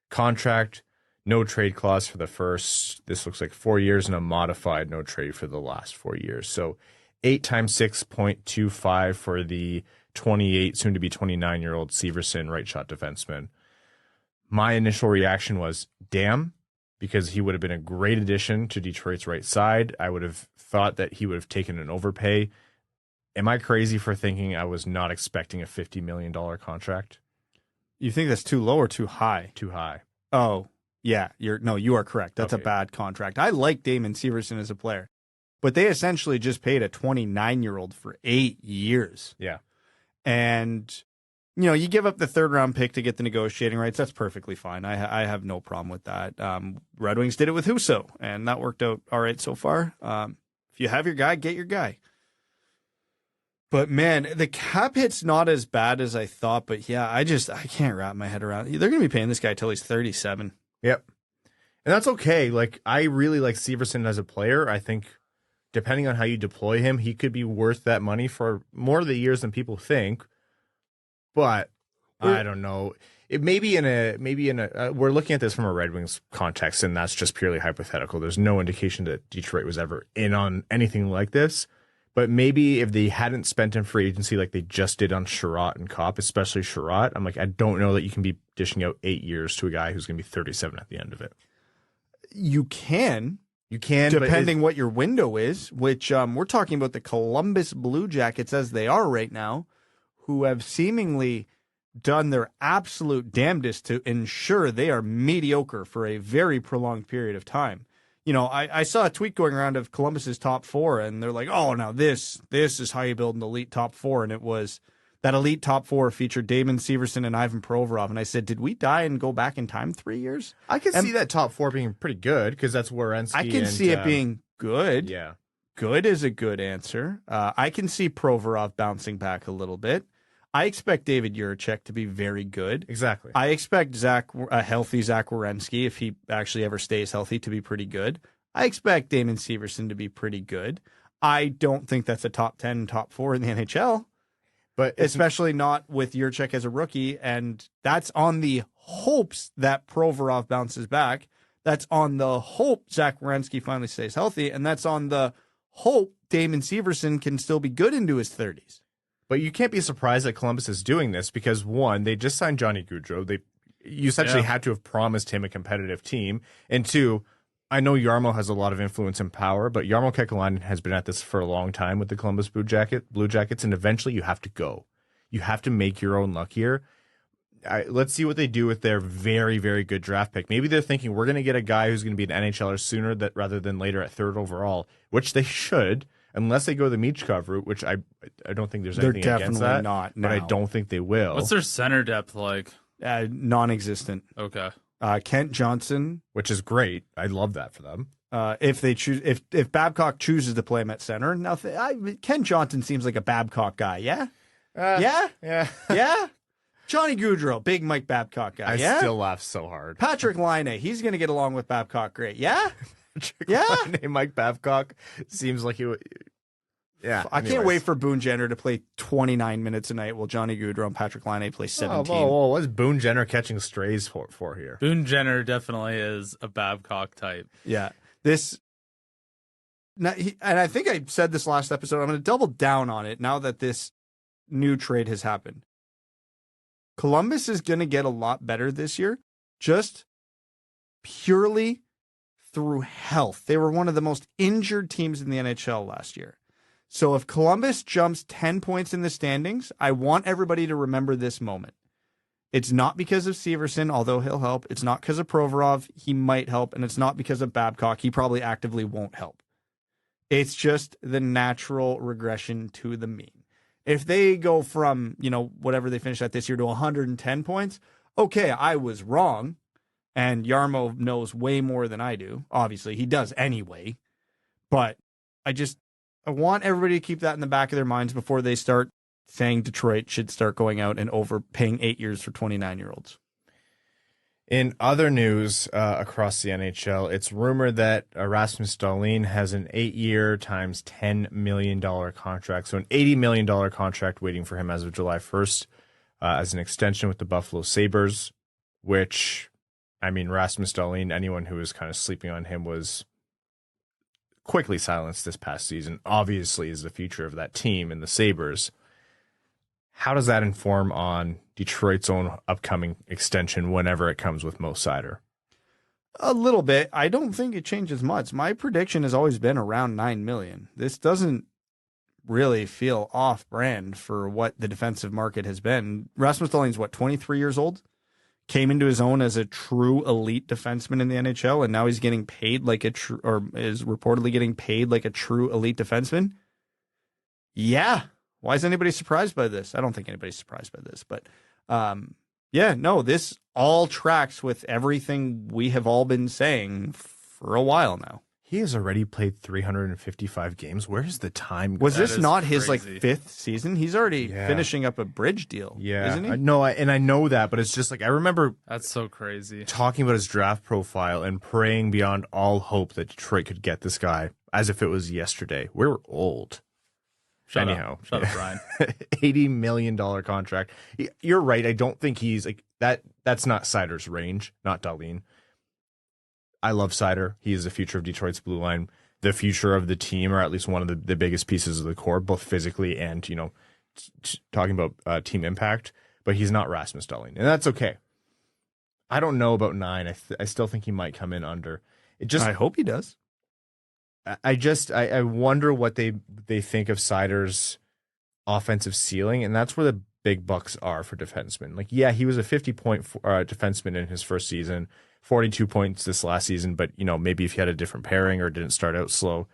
contract. No trade clause for the first, this looks like 4 years, and a modified no trade for the last 4 years. So 8 times 6.25 for the 28, soon to be 29-year-old Severson, right shot defenseman. My initial reaction was, damn, because he would have been a great addition to Detroit's right side. I would have thought that he would have taken an overpay. Am I crazy for thinking I was not expecting a $50 million contract? You think that's too low or too high? Too high. Oh, yeah. You are correct. That's okay. A bad contract. I like Damon Severson as a player, but they essentially just paid a 29-year-old for 8 years. Yeah. And you give up the 3rd round pick to get the negotiating rights. That's perfectly fine. I have no problem with that. Red Wings did it with Husso, and that worked out all right so far. If you have your guy, get your guy. But man, the cap hit's not as bad as I thought. But yeah, I can't wrap my head around it. They're going to be paying this guy till he's 37. Yep. And that's okay. Like, I really like Severson as a player. I think depending on how you deploy him, he could be worth that money for more of the years than people think. But I don't know. It maybe in a we're looking at this from a Red Wings context, and that's just purely hypothetical. There's no indication that Detroit was ever in on anything like this. But maybe if they hadn't spent in free agency like they just did on Sherratt and Kopp, especially Sherratt, I'm like, I don't know that you can be dishing out 8 years to a guy who's going to be 37 at the end of it. You can, depending what your window is, which we're talking about the Columbus Blue Jackets as they are right now, who have seemingly done their absolute damnedest to ensure they are mediocre for a very prolonged period of time. I saw a tweet going around of Columbus's top 4, and they're like, oh, now this is how you build an elite top 4. And it was that elite top 4 featured Damon Severson and Ivan Provorov. And I said, did we die and go back in time 3 years? I can see that top 4 being pretty good because that's Werenski. I can see it being good. Yeah. Good is a good answer. I can see Provorov bouncing back a little bit. I expect David Jiricek to be very good. Exactly. I expect a healthy Zach Werenski, if he actually ever stays healthy, to be pretty good. I expect Damon Severson to be pretty good. I don't think that's a top 10, top 4 in the NHL, but especially not with Jiricek as a rookie. And that's on the hopes that Provorov bounces back. That's on the hope Zach Werenski finally stays healthy. And that's on the hope Damon Severson can still be good into his 30s. But you can't be surprised that Columbus is doing this because, one, they just signed Johnny Gaudreau. You essentially had to have promised him a competitive team. And two, I know Jarmo has a lot of influence and power, but Jarmo Kekalainen has been at this for a long time with the Columbus Blue Jackets, and eventually you have to go. You have to make your own luck here. Let's see what they do with their very, very good draft pick. Maybe they're thinking we're going to get a guy who's going to be an NHLer sooner rather than later at 3rd overall, which they should. Unless they go the Michkov route, which I don't think there's anything against that. They're definitely not. But I don't think they will. What's their center depth like? Non-existent. Okay. Kent Johnson, which is great. I love that for them. If they choose, if Babcock chooses to play him at center, now Kent Johnson seems like a Babcock guy. Yeah. Yeah. Johnny Gaudreau, big Mike Babcock guy. I still laugh so hard. Patrick Laine, he's going to get along with Babcock great. Yeah. Mike Babcock seems like he would. Yeah, I can't wait for Boone Jenner to play 29 minutes a night while Johnny Gaudreau and Patrick Laine play 17. What's Boone Jenner catching strays for here? Boone Jenner definitely is a Babcock type. Yeah, and I think I said this last episode. I'm going to double down on it now that this new trade has happened. Columbus is going to get a lot better this year, just purely through health. They were one of the most injured teams in the NHL last year. So if Columbus jumps 10 points in the standings, I want everybody to remember this moment. It's not because of Severson, although he'll help. It's not because of Provorov. He might help. And it's not because of Babcock. He probably actively won't help. It's just the natural regression to the mean. If they go from, whatever they finish at this year to 110 points, okay, I was wrong. And Jarmo knows way more than I do. Obviously, he does anyway. But I want everybody to keep that in the back of their minds before they start saying Detroit should start going out and overpaying 8 years for 29-year-olds. In other news across the NHL, it's rumored that Rasmus Dahlin has an 8-year times $10 million contract. So an $80 million contract waiting for him as of July 1st as an extension with the Buffalo Sabres, which... Rasmus Dahlin, anyone who was kind of sleeping on him was quickly silenced this past season. Obviously is the future of that team and the Sabres. How does that inform on Detroit's own upcoming extension whenever it comes with Moritz Seider? A little bit. I don't think it changes much. My prediction has always been around $9 million. This doesn't really feel off-brand for what the defensive market has been. Rasmus Dahlin's 23 years old? Came into his own as a true elite defenseman in the NHL, and now he's getting paid like is reportedly getting paid like a true elite defenseman. Yeah, Why is anybody surprised by this? I don't think anybody's surprised by this, but this all tracks with everything we have all been saying for a while now. He has already played 355 games. Where's the time? Was this not crazy. his 5th season? He's already finishing up a bridge deal, isn't he? I know that, but it's just like I remember That's so crazy. talking about his draft profile and praying beyond all hope that Detroit could get this guy as if it was yesterday. We're old. Shut up, Brian. $80 million contract. You're right. I don't think he's like that. That's not Seider's range, not Dahlin. I love Seider. He is the future of Detroit's blue line, the future of the team, or at least one of the biggest pieces of the core, both physically and, talking about team impact. But he's not Rasmus Dahlin, and that's okay. I don't know about 9. I still think he might come in under. I hope he does. I wonder what they think of Seider's offensive ceiling, and that's where the big bucks are for defensemen. Like, yeah, he was a 50-point defenseman in his first season, 42 points this last season, but maybe if he had a different pairing or didn't start out slow,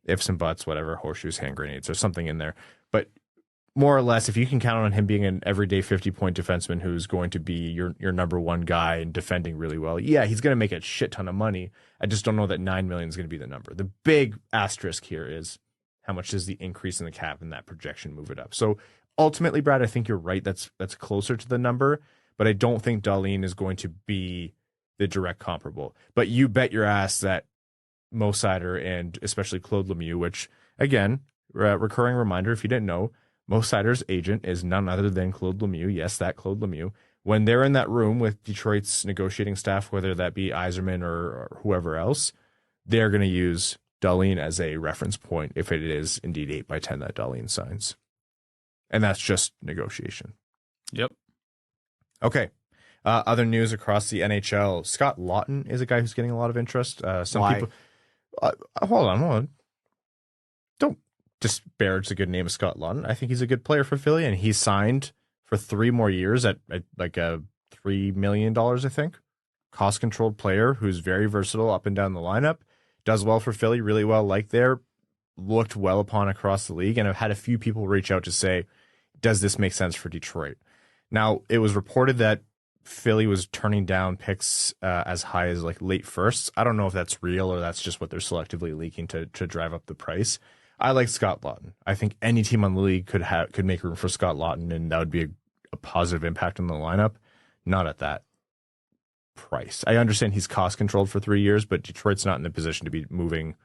ifs and buts, whatever, horseshoes, hand grenades, or something in there. But more or less, if you can count on him being an everyday 50-point defenseman who's going to be your number one guy and defending really well, yeah, he's going to make a shit ton of money. I just don't know that $9 million is going to be the number. The big asterisk here is how much does the increase in the cap and that projection move it up? So ultimately, Brad, I think you're right. That's closer to the number, but I don't think Dahlin is going to be the direct comparable. But you bet your ass that Mo Seider and especially Claude Lemieux, which, again, recurring reminder, if you didn't know, Mo Seider's agent is none other than Claude Lemieux. Yes, that Claude Lemieux. When they're in that room with Detroit's negotiating staff, whether that be Yzerman or whoever else, they're going to use Dahlin as a reference point if it is indeed 8x10 that Dahlin signs. And that's just negotiation. Yep. Okay. Other news across the NHL. Scott Laughton is a guy who's getting a lot of interest. Why? People. Hold on. Don't disparage the good name of Scott Laughton. I think he's a good player for Philly, and he's signed for 3 more years at like $3 million, I think. Cost-controlled player who's very versatile up and down the lineup. Does well for Philly, really well liked there. Looked well upon across the league, and I've had a few people reach out to say, does this make sense for Detroit? Now, it was reported that Philly was turning down picks as high as like late firsts. I don't know if that's real or that's just what they're selectively leaking to drive up the price. I like Scott Laughton. I think any team on the league could make room for Scott Laughton, and that would be a positive impact on the lineup. Not at that price. I understand he's cost controlled for 3 years, but Detroit's not in the position to be moving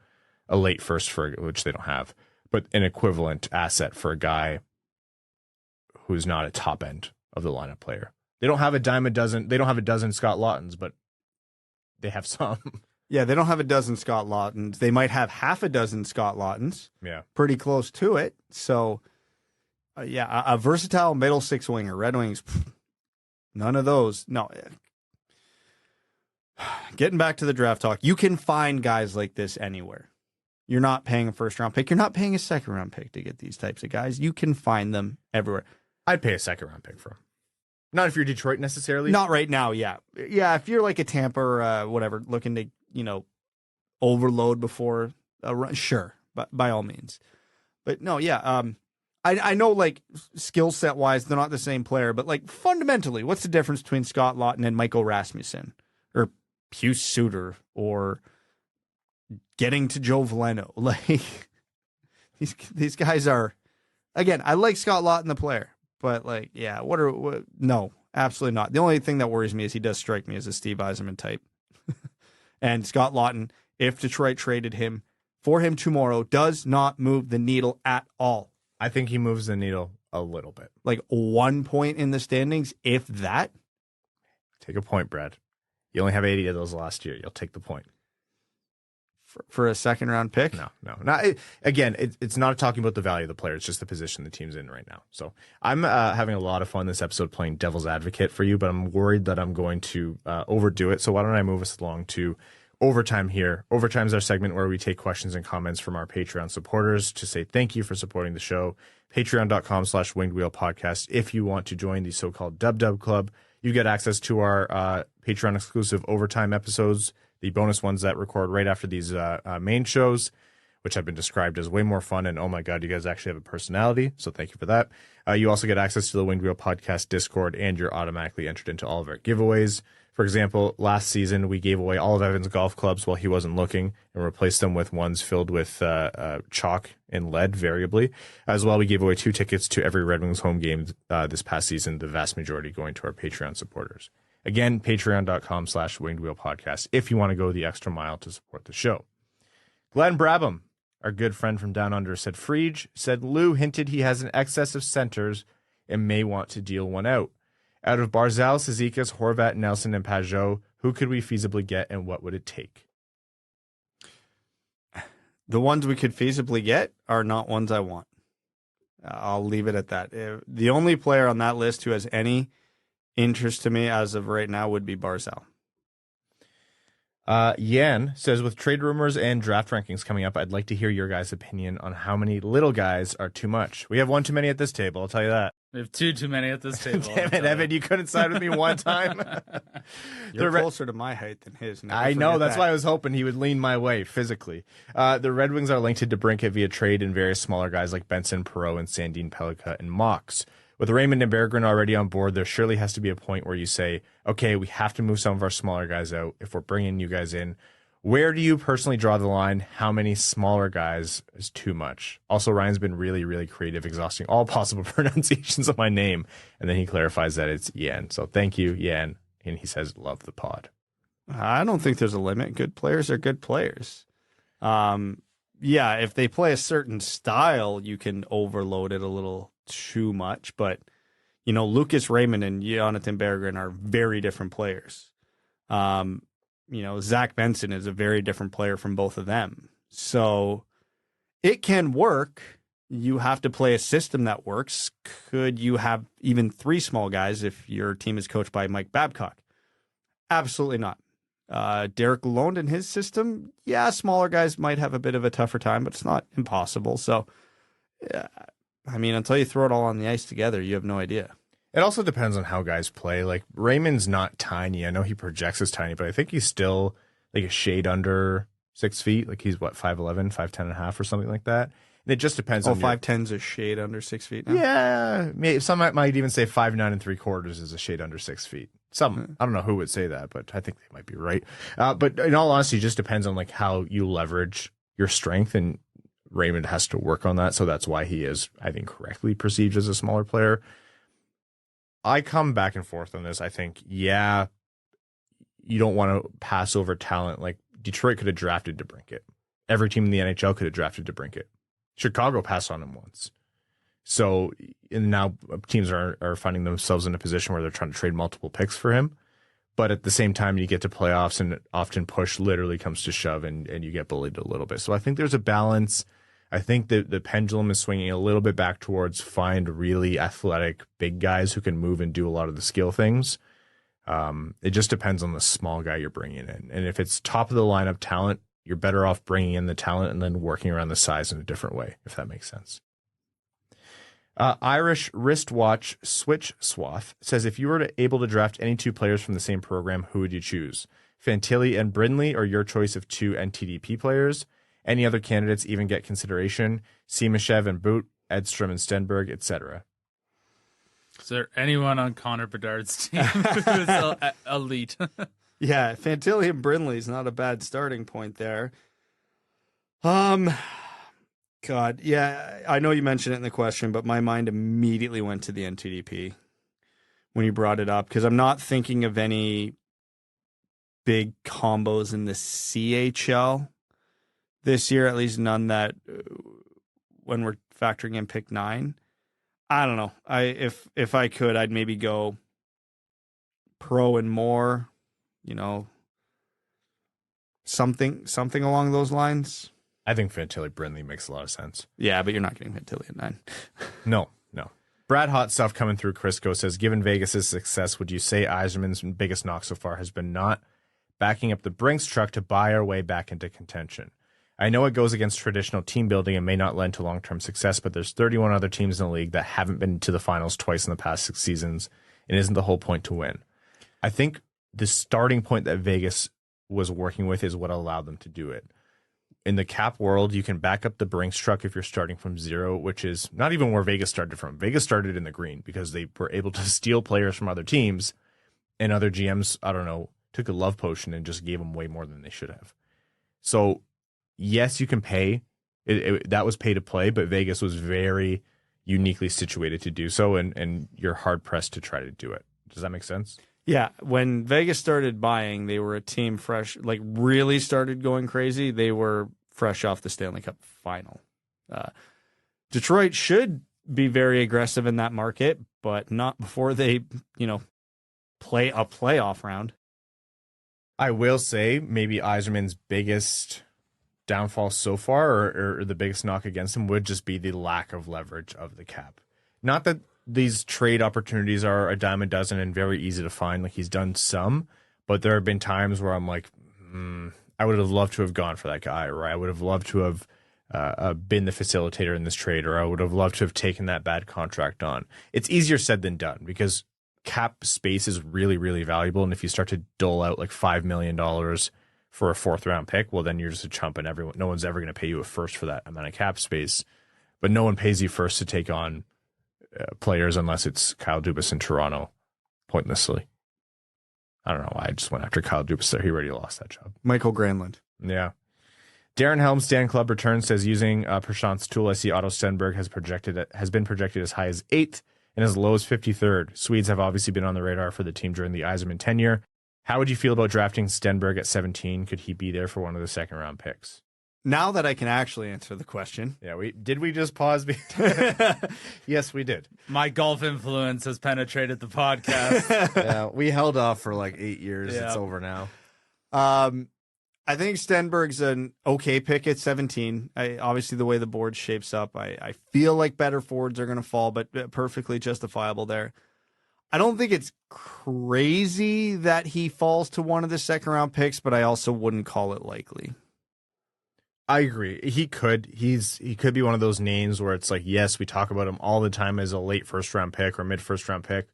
a late first for which they don't have, but an equivalent asset for a guy who's not a top end of the lineup player. They don't have a dozen Scott Laughtons, but they have some. Yeah, they don't have a dozen Scott Laughtons. They might have half a dozen Scott Laughtons. Yeah. Pretty close to it. So, a versatile middle six winger. Red Wings, none of those. No. Getting back to the draft talk, you can find guys like this anywhere. You're not paying a first-round pick. You're not paying a second-round pick to get these types of guys. You can find them everywhere. I'd pay a second-round pick for him. Not if you're Detroit necessarily. Not right now, yeah. Yeah, if you're like a Tampa or whatever, looking to, overload before a run, sure, but by all means. But no, yeah, I know like skill set wise, they're not the same player, but like fundamentally, what's the difference between Scott Laughton and Michael Rasmussen or Pius Suter or getting to Joe Veleno? Like these guys are, again, I like Scott Laughton, the player. But, like, yeah, no, absolutely not. The only thing that worries me is he does strike me as a Steve Yzerman type. And Scott Laughton, if Detroit traded him for him tomorrow, does not move the needle at all. I think he moves the needle a little bit. Like 1 point in the standings, if that. Take a point, Brad. You only have 80 of those last year. You'll take the point. For a second-round pick? No. It's not talking about the value of the player. It's just the position the team's in right now. So I'm having a lot of fun this episode playing devil's advocate for you, but I'm worried that I'm going to overdo it. So why don't I move us along to Overtime here. Overtime is our segment where we take questions and comments from our Patreon supporters to say thank you for supporting the show. Patreon.com/wingedwheelpodcast. If you want to join the so-called Dub Club, you get access to our Patreon-exclusive Overtime episodes, the bonus ones that record right after these main shows, which have been described as way more fun. And oh my God, you guys actually have a personality. So thank you for that. You also get access to the Winged Wheel Podcast Discord, and you're automatically entered into all of our giveaways. For example, last season, we gave away all of Evan's golf clubs while he wasn't looking and replaced them with ones filled with chalk and lead variably. As well, we gave away 2 tickets to every Red Wings home game this past season, the vast majority going to our Patreon supporters. Again, patreon.com/wingedwheelpodcast if you want to go the extra mile to support the show. Glenn Brabham, our good friend from Down Under, said Frege said Lou hinted he has an excess of centers and may want to deal one out. Out of Barzal, Cizikas, Horvat, Nelson, and Pajot, who could we feasibly get, and what would it take? The ones we could feasibly get are not ones I want. I'll leave it at that. The only player on that list who has any interest to me as of right now would be Barzal. Yan says, with trade rumors and draft rankings coming up, I'd like to hear your guys' opinion on how many little guys are too much. We have one too many at this table, I'll tell you that. We have two too many at this table. Damn it, Evan, you couldn't side with me one time. You're closer to my height than his. I know, that's why I was hoping he would lean my way physically. The Red Wings are linked to DeBrincat via trade and various smaller guys like Benson, Perreault, and Sandin Pellikka and Mox. With Raymond and Berggren already on board, there surely has to be a point where you say, okay, we have to move some of our smaller guys out if we're bringing you guys in. Where do you personally draw the line? How many smaller guys is too much? Also, Ryan's been really, really creative, exhausting all possible pronunciations of my name. And then he clarifies that it's Yan. So thank you, Yan. And he says, love the pod. I don't think there's a limit. Good players are good players. Yeah, if they play a certain style, you can overload it a little too much. But, you know, Lucas Raymond and Jonathan Berggren are very different players. You know, Zach Benson is a very different player from both of them. So it can work. You have to play a system that works. Could you have even 3 small guys if your team is coached by Mike Babcock? Absolutely not. Derek Lalonde in his system, yeah, smaller guys might have a bit of a tougher time, but it's not impossible. So, I mean, until you throw it all on the ice together, you have no idea. It also depends on how guys play. Like, Raymond's not tiny. I know he projects as tiny, but I think he's still like a shade under 6 feet. Like, he's what, 5'11", 5'10 and a half or something like that. And it just depends on 5'10's a shade under 6 feet now? Yeah. Maybe, some might even say 5'9 3/4 is a shade under 6 feet. Some, I don't know who would say that, but I think they might be right. But in all honesty, it just depends on like how you leverage your strength, and Raymond has to work on that. So that's why he is, I think, correctly perceived as a smaller player. I come back and forth on this. I think, yeah, you don't want to pass over talent. Like, Detroit could have drafted DeBrincat. Every team in the NHL could have drafted DeBrincat. Chicago passed on him once. So, and now teams are finding themselves in a position where they're trying to trade multiple picks for him. But at the same time, you get to playoffs and often push literally comes to shove, and you get bullied a little bit. So I think there's a balance. I think that the pendulum is swinging a little bit back towards find really athletic big guys who can move and do a lot of the skill things. It just depends on the small guy you're bringing in. And if it's top of the lineup talent, you're better off bringing in the talent and then working around the size in a different way, if that makes sense. Irish wristwatch switch swath says, if you were able to draft any 2 players from the same program, who would you choose? Fantilli and Brindley, or your choice of 2 NTDP players? Any other candidates even get consideration? Simashev and Boot, Edstrom and Stenberg, etc. Is there anyone on Connor Bedard's team who's elite? Yeah, Fantilli and Brindley is not a bad starting point there. God, yeah, I know you mentioned it in the question, but my mind immediately went to the NTDP when you brought it up, because I'm not thinking of any big combos in the CHL this year, at least none that when we're factoring in pick 9. I don't know. If I could, I'd maybe go Pro and more, you know, something along those lines. I think Fantilli Brindley makes a lot of sense. Yeah, but you're not getting Fantilli at 9. No. Brad Hot Stuff coming through Crisco says, given Vegas' success, would you say Yzerman's biggest knock so far has been not backing up the Brinks truck to buy our way back into contention? I know it goes against traditional team building and may not lend to long-term success, but there's 31 other teams in the league that haven't been to the finals twice in the past 6 seasons, and isn't the whole point to win? I think the starting point that Vegas was working with is what allowed them to do it. in the cap world, you can back up the Brinks truck if you're starting from zero, which is not even where Vegas started from. Vegas started in the green because they were able to steal players from other teams, and other GMs, I don't know, took a love potion and just gave them way more than they should have. So, yes, you can pay. That was pay to play, but Vegas was very uniquely situated to do so, and you're hard-pressed to try to do it. Does that make sense? Yeah, when Vegas started buying, they were a team fresh, like really started going crazy. They were fresh off the Stanley Cup Final. Detroit should be very aggressive in that market, but not before they, play a playoff round. I will say maybe Yzerman's biggest downfall so far, or the biggest knock against him, would just be the lack of leverage of the cap. Not that these trade opportunities are a dime a dozen and very easy to find. Like, he's done some, but there have been times where I'm like, I would have loved to have gone for that guy, or I would have loved to have been the facilitator in this trade, or I would have loved to have taken that bad contract on. It's easier said than done because cap space is really, really valuable. And if you start to dole out like $5 million for a 4th round pick, well, then you're just a chump, and no one's ever going to pay you a first for that amount of cap space. But no one pays you first to take on players unless it's Kyle Dubas in Toronto, pointlessly. I don't know why I just went after Kyle Dubas there. He already lost that job. Michael Granlund. Yeah. Darren Helms, Stan Club returns, says using Prashant's tool, I see Otto Stenberg has been projected as high as 8th and as low as 53rd. Swedes have obviously been on the radar for the team during the Yzerman tenure. How would you feel about drafting Stenberg at 17? Could he be there for one of the 2nd round picks? Now that I can actually answer the question. Yeah, did we just pause? Yes, we did. My golf influence has penetrated the podcast. Yeah, we held off for like 8 years. Yeah. It's over now. I think Stenberg's an okay pick at 17. Obviously, the way the board shapes up, I feel like better forwards are going to fall, but perfectly justifiable there. I don't think it's crazy that he falls to one of the 2nd round picks, but I also wouldn't call it likely. I agree. He could. He could be one of those names where it's like, yes, we talk about him all the time as a late 1st round pick or mid 1st round pick.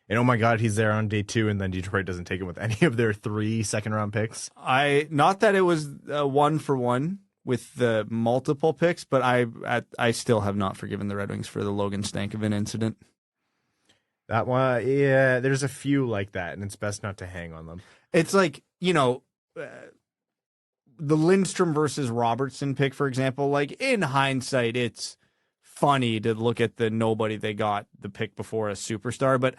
And oh my God, he's there on day 2, and then Detroit doesn't take him with any of their 3 2nd round picks. Not that it was 1-for-1 with the multiple picks, but I still have not forgiven the Red Wings for the Logan Stankoven incident. That one, yeah, there's a few like that, and it's best not to hang on them. It's like, the Lindstrom versus Robertson pick, for example, like in hindsight, it's funny to look at the nobody they got the pick before a superstar, but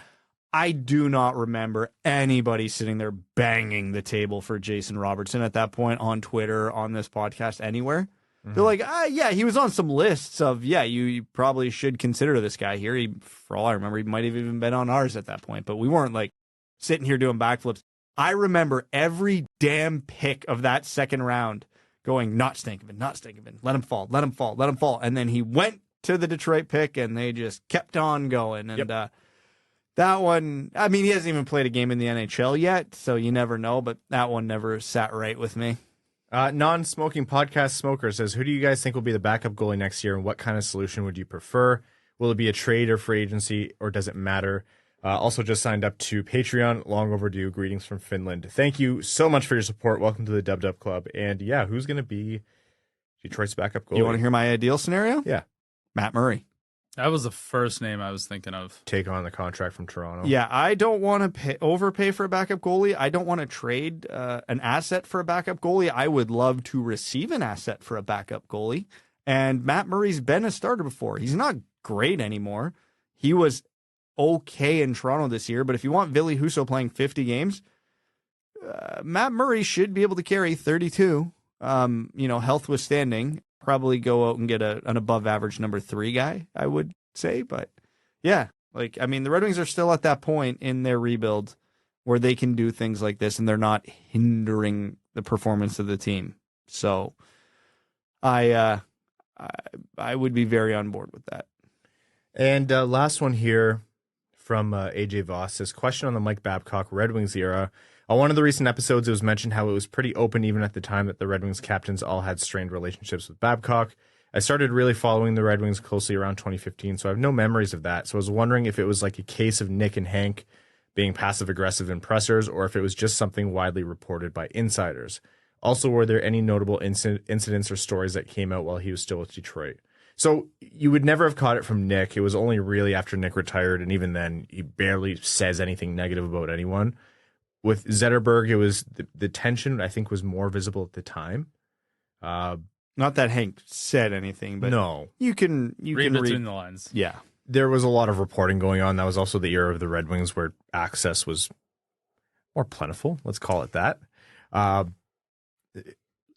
I do not remember anybody sitting there banging the table for Jason Robertson at that point on Twitter, on this podcast, anywhere. Mm-hmm. They're like, yeah, he was on some lists of, you probably should consider this guy here. For all I remember, he might have even been on ours at that point, but we weren't like sitting here doing backflips. I remember every damn pick of that 2nd round going, not Stankoven, let him fall. And then he went to the Detroit pick, and they just kept on going. And that one, I mean, he hasn't even played a game in the NHL yet, so you never know, but that one never sat right with me. Non-smoking podcast smoker says, who do you guys think will be the backup goalie next year, and what kind of solution would you prefer? Will it be a trade or free agency, or does it matter? Also just signed up to Patreon. Long overdue. Greetings from Finland. Thank you so much for your support. Welcome to the Dub Dub Club. And yeah, who's going to be Detroit's backup goalie? You want to hear my ideal scenario? Yeah. Matt Murray. That was the first name I was thinking of. Take on the contract from Toronto. Yeah, I don't want to overpay for a backup goalie. I don't want to trade an asset for a backup goalie. I would love to receive an asset for a backup goalie. And Matt Murray's been a starter before. He's not great anymore. He was okay in Toronto this year, but if you want Ville Husso playing 50 games, Matt Murray should be able to carry 32. Health withstanding, probably go out and get an above average number 3 guy, I would say. But yeah, the Red Wings are still at that point in their rebuild where they can do things like this and they're not hindering the performance of the team. So I would be very on board with that. And last one here from AJ Voss says, question on the Mike Babcock Red Wings era. On one of the recent episodes, it was mentioned how it was pretty open even at the time that the Red Wings captains all had strained relationships with Babcock. I started really following the Red Wings closely around 2015, so I have no memories of that. So I was wondering if it was like a case of Nick and Hank being passive-aggressive in pressers, or if it was just something widely reported by insiders. Also, were there any notable incidents or stories that came out while he was still with Detroit? So you would never have caught it from Nick. It was only really after Nick retired, and even then, he barely says anything negative about anyone. With Zetterberg, it was the tension, I think, was more visible at the time. Not that Hank said anything, but no, you can read between the lines. Yeah. There was a lot of reporting going on. That was also the era of the Red Wings where access was more plentiful. Let's call it that.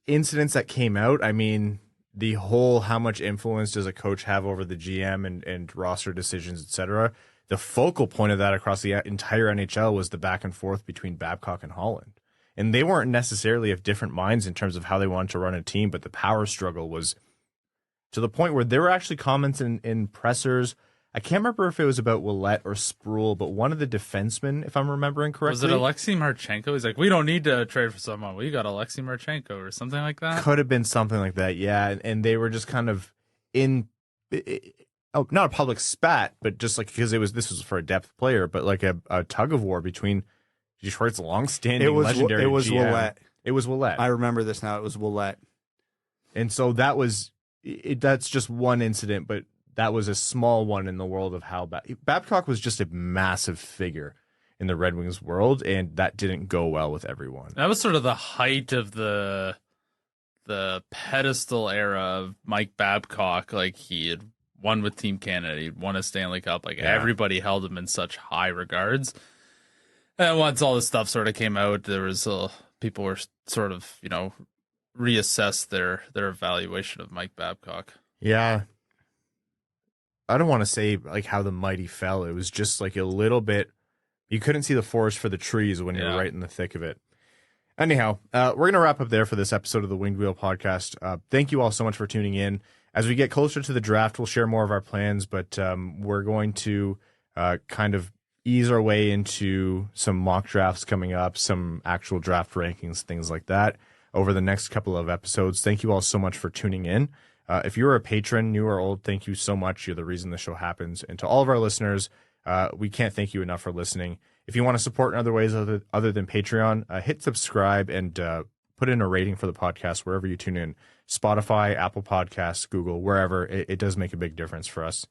Incidents that came out, I mean, the whole how much influence does a coach have over the GM and roster decisions, etc. The focal point of that across the entire NHL was the back and forth between Babcock and Holland. And they weren't necessarily of different minds in terms of how they wanted to run a team, but the power struggle was to the point where there were actually comments in pressers. I can't remember if it was about Ouellet or Sproul, but one of the defensemen, if I'm remembering correctly. Was it Alexei Marchenko? He's like, we don't need to trade for someone. We got Alexei Marchenko or something like that. Could have been something like that, yeah. And they were just kind of not a public spat, but just like because this was for a depth player, but like a tug of war between Detroit's long-standing legendary It was GM. Ouellet. It was Ouellet. I remember this now. It was Ouellet. And so that's just one incident, but that was a small one in the world of how Babcock was just a massive figure in the Red Wings world, and that didn't go well with everyone. That was sort of the height of the pedestal era of Mike Babcock. Like, he had won with Team Canada, he won a Stanley Cup. Like, everybody held him in such high regards. And once all this stuff sort of came out, there was people were sort of, reassessed their evaluation of Mike Babcock. Yeah. I don't want to say like how the mighty fell. It was just like a little bit, you couldn't see the forest for the trees when you're right in the thick of it. Anyhow, we're going to wrap up there for this episode of the Winged Wheel podcast. Thank you all so much for tuning in. As we get closer to the draft, we'll share more of our plans, but we're going to kind of ease our way into some mock drafts coming up, some actual draft rankings, things like that over the next couple of episodes. Thank you all so much for tuning in. If you're a patron, new or old, thank you so much. You're the reason the show happens. And to all of our listeners, we can't thank you enough for listening. If you want to support in other ways other than Patreon, hit subscribe and put in a rating for the podcast wherever you tune in. Spotify, Apple Podcasts, Google, wherever. It does make a big difference for us.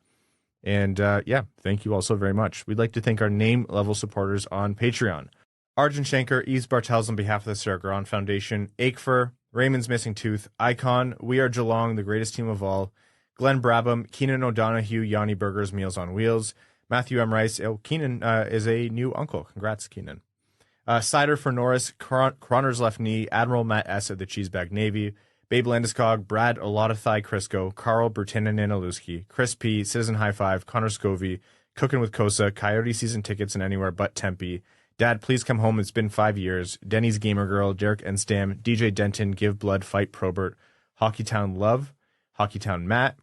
And thank you all so very much. We'd like to thank our name level supporters on Patreon. Arjun Shankar, Yves Bartels on behalf of the Sarah Grand Foundation, Aikfer, Raymond's Missing Tooth, Icon, We Are Geelong, the greatest team of all, Glenn Brabham, Keenan O'Donohue, Yanni Burgers, Meals on Wheels, Matthew M. Rice. Keenan is a new uncle. Congrats, Keenan. Seider for Norris, Croner's Left Knee, Admiral Matt S. of the Cheesebag Navy, Babe Landeskog, Brad Elliottee Crisco, Carl Bertinen Nanaluski, Chris P., Citizen High Five, Connor Scovey, Cooking with Kosa, Coyote Season Tickets and Anywhere But Tempe, Dad, Please Come Home, It's Been 5 Years, Denny's Gamer Girl, Derek Enstam, DJ Denton, Give Blood, Fight Probert, Hockeytown Love, Hockeytown Matt,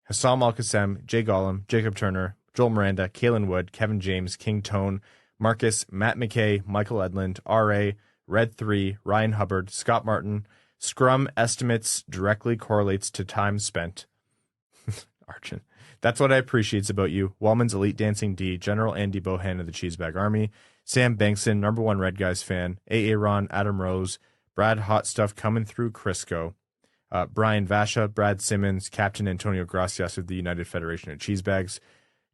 Hassam Al-Qassem, Jay Gollum, Jacob Turner, Joel Miranda, Kalen Wood, Kevin James, King Tone, Marcus, Matt McKay, Michael Edlund, R.A., Red 3, Ryan Hubbard, Scott Martin. Scrum estimates directly correlates to time spent. Archon. That's what I appreciate about you. Wallman's Elite Dancing D, General Andy Bohan of the Cheesebag Army, Sam Bankson, #1 Red Guys fan, A.A. Ron, Adam Rose, Brad Hot Stuff coming through Crisco, Brian Vasha, Brad Simmons, Captain Antonio Gracias of the United Federation of Cheesebags,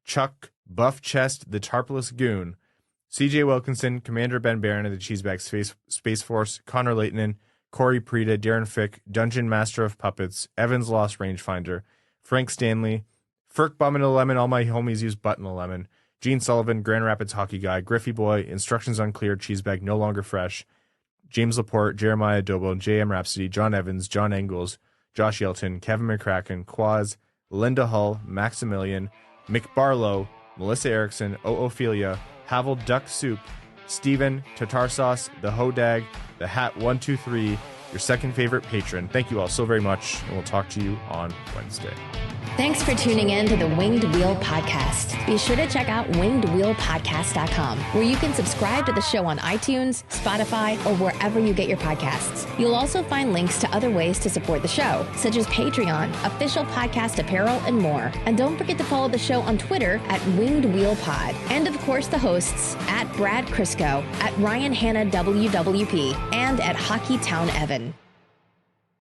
Chuck Buff Chest, the Tarpless Goon, C.J. Wilkinson, Commander Ben Barron of the Cheesebag Space Force, Connor Leightonen, Corey Preda, Darren Fick, Dungeon Master of Puppets, Evans Lost Rangefinder, Frank Stanley, Ferk Bummin' a Lemon, all my homies use Button a Lemon, Gene Sullivan, Grand Rapids Hockey Guy, Griffey Boy, Instructions Unclear, Cheesebag No Longer Fresh, James Laporte, Jeremiah Dobo, J.M. Rhapsody, John Evans, John Engels, Josh Yelton, Kevin McCracken, Quaz, Linda Hull, Maximilian, Mick Barlow, Melissa Erickson, Ophelia, Havel Duck Soup, Steven, Tatar Sauce, The Hodag, The Hat 123, your second favorite patron. Thank you all so very much, and we'll talk to you on Wednesday. Thanks for tuning in to the Winged Wheel Podcast. Be sure to check out wingedwheelpodcast.com, where you can subscribe to the show on iTunes, Spotify, or wherever you get your podcasts. You'll also find links to other ways to support the show, such as Patreon, official podcast apparel, and more. And don't forget to follow the show on Twitter at Winged Wheel Pod. And of course, the hosts at Brad Crisco, at Ryan Hanna WWP, and at Hockeytown Evan.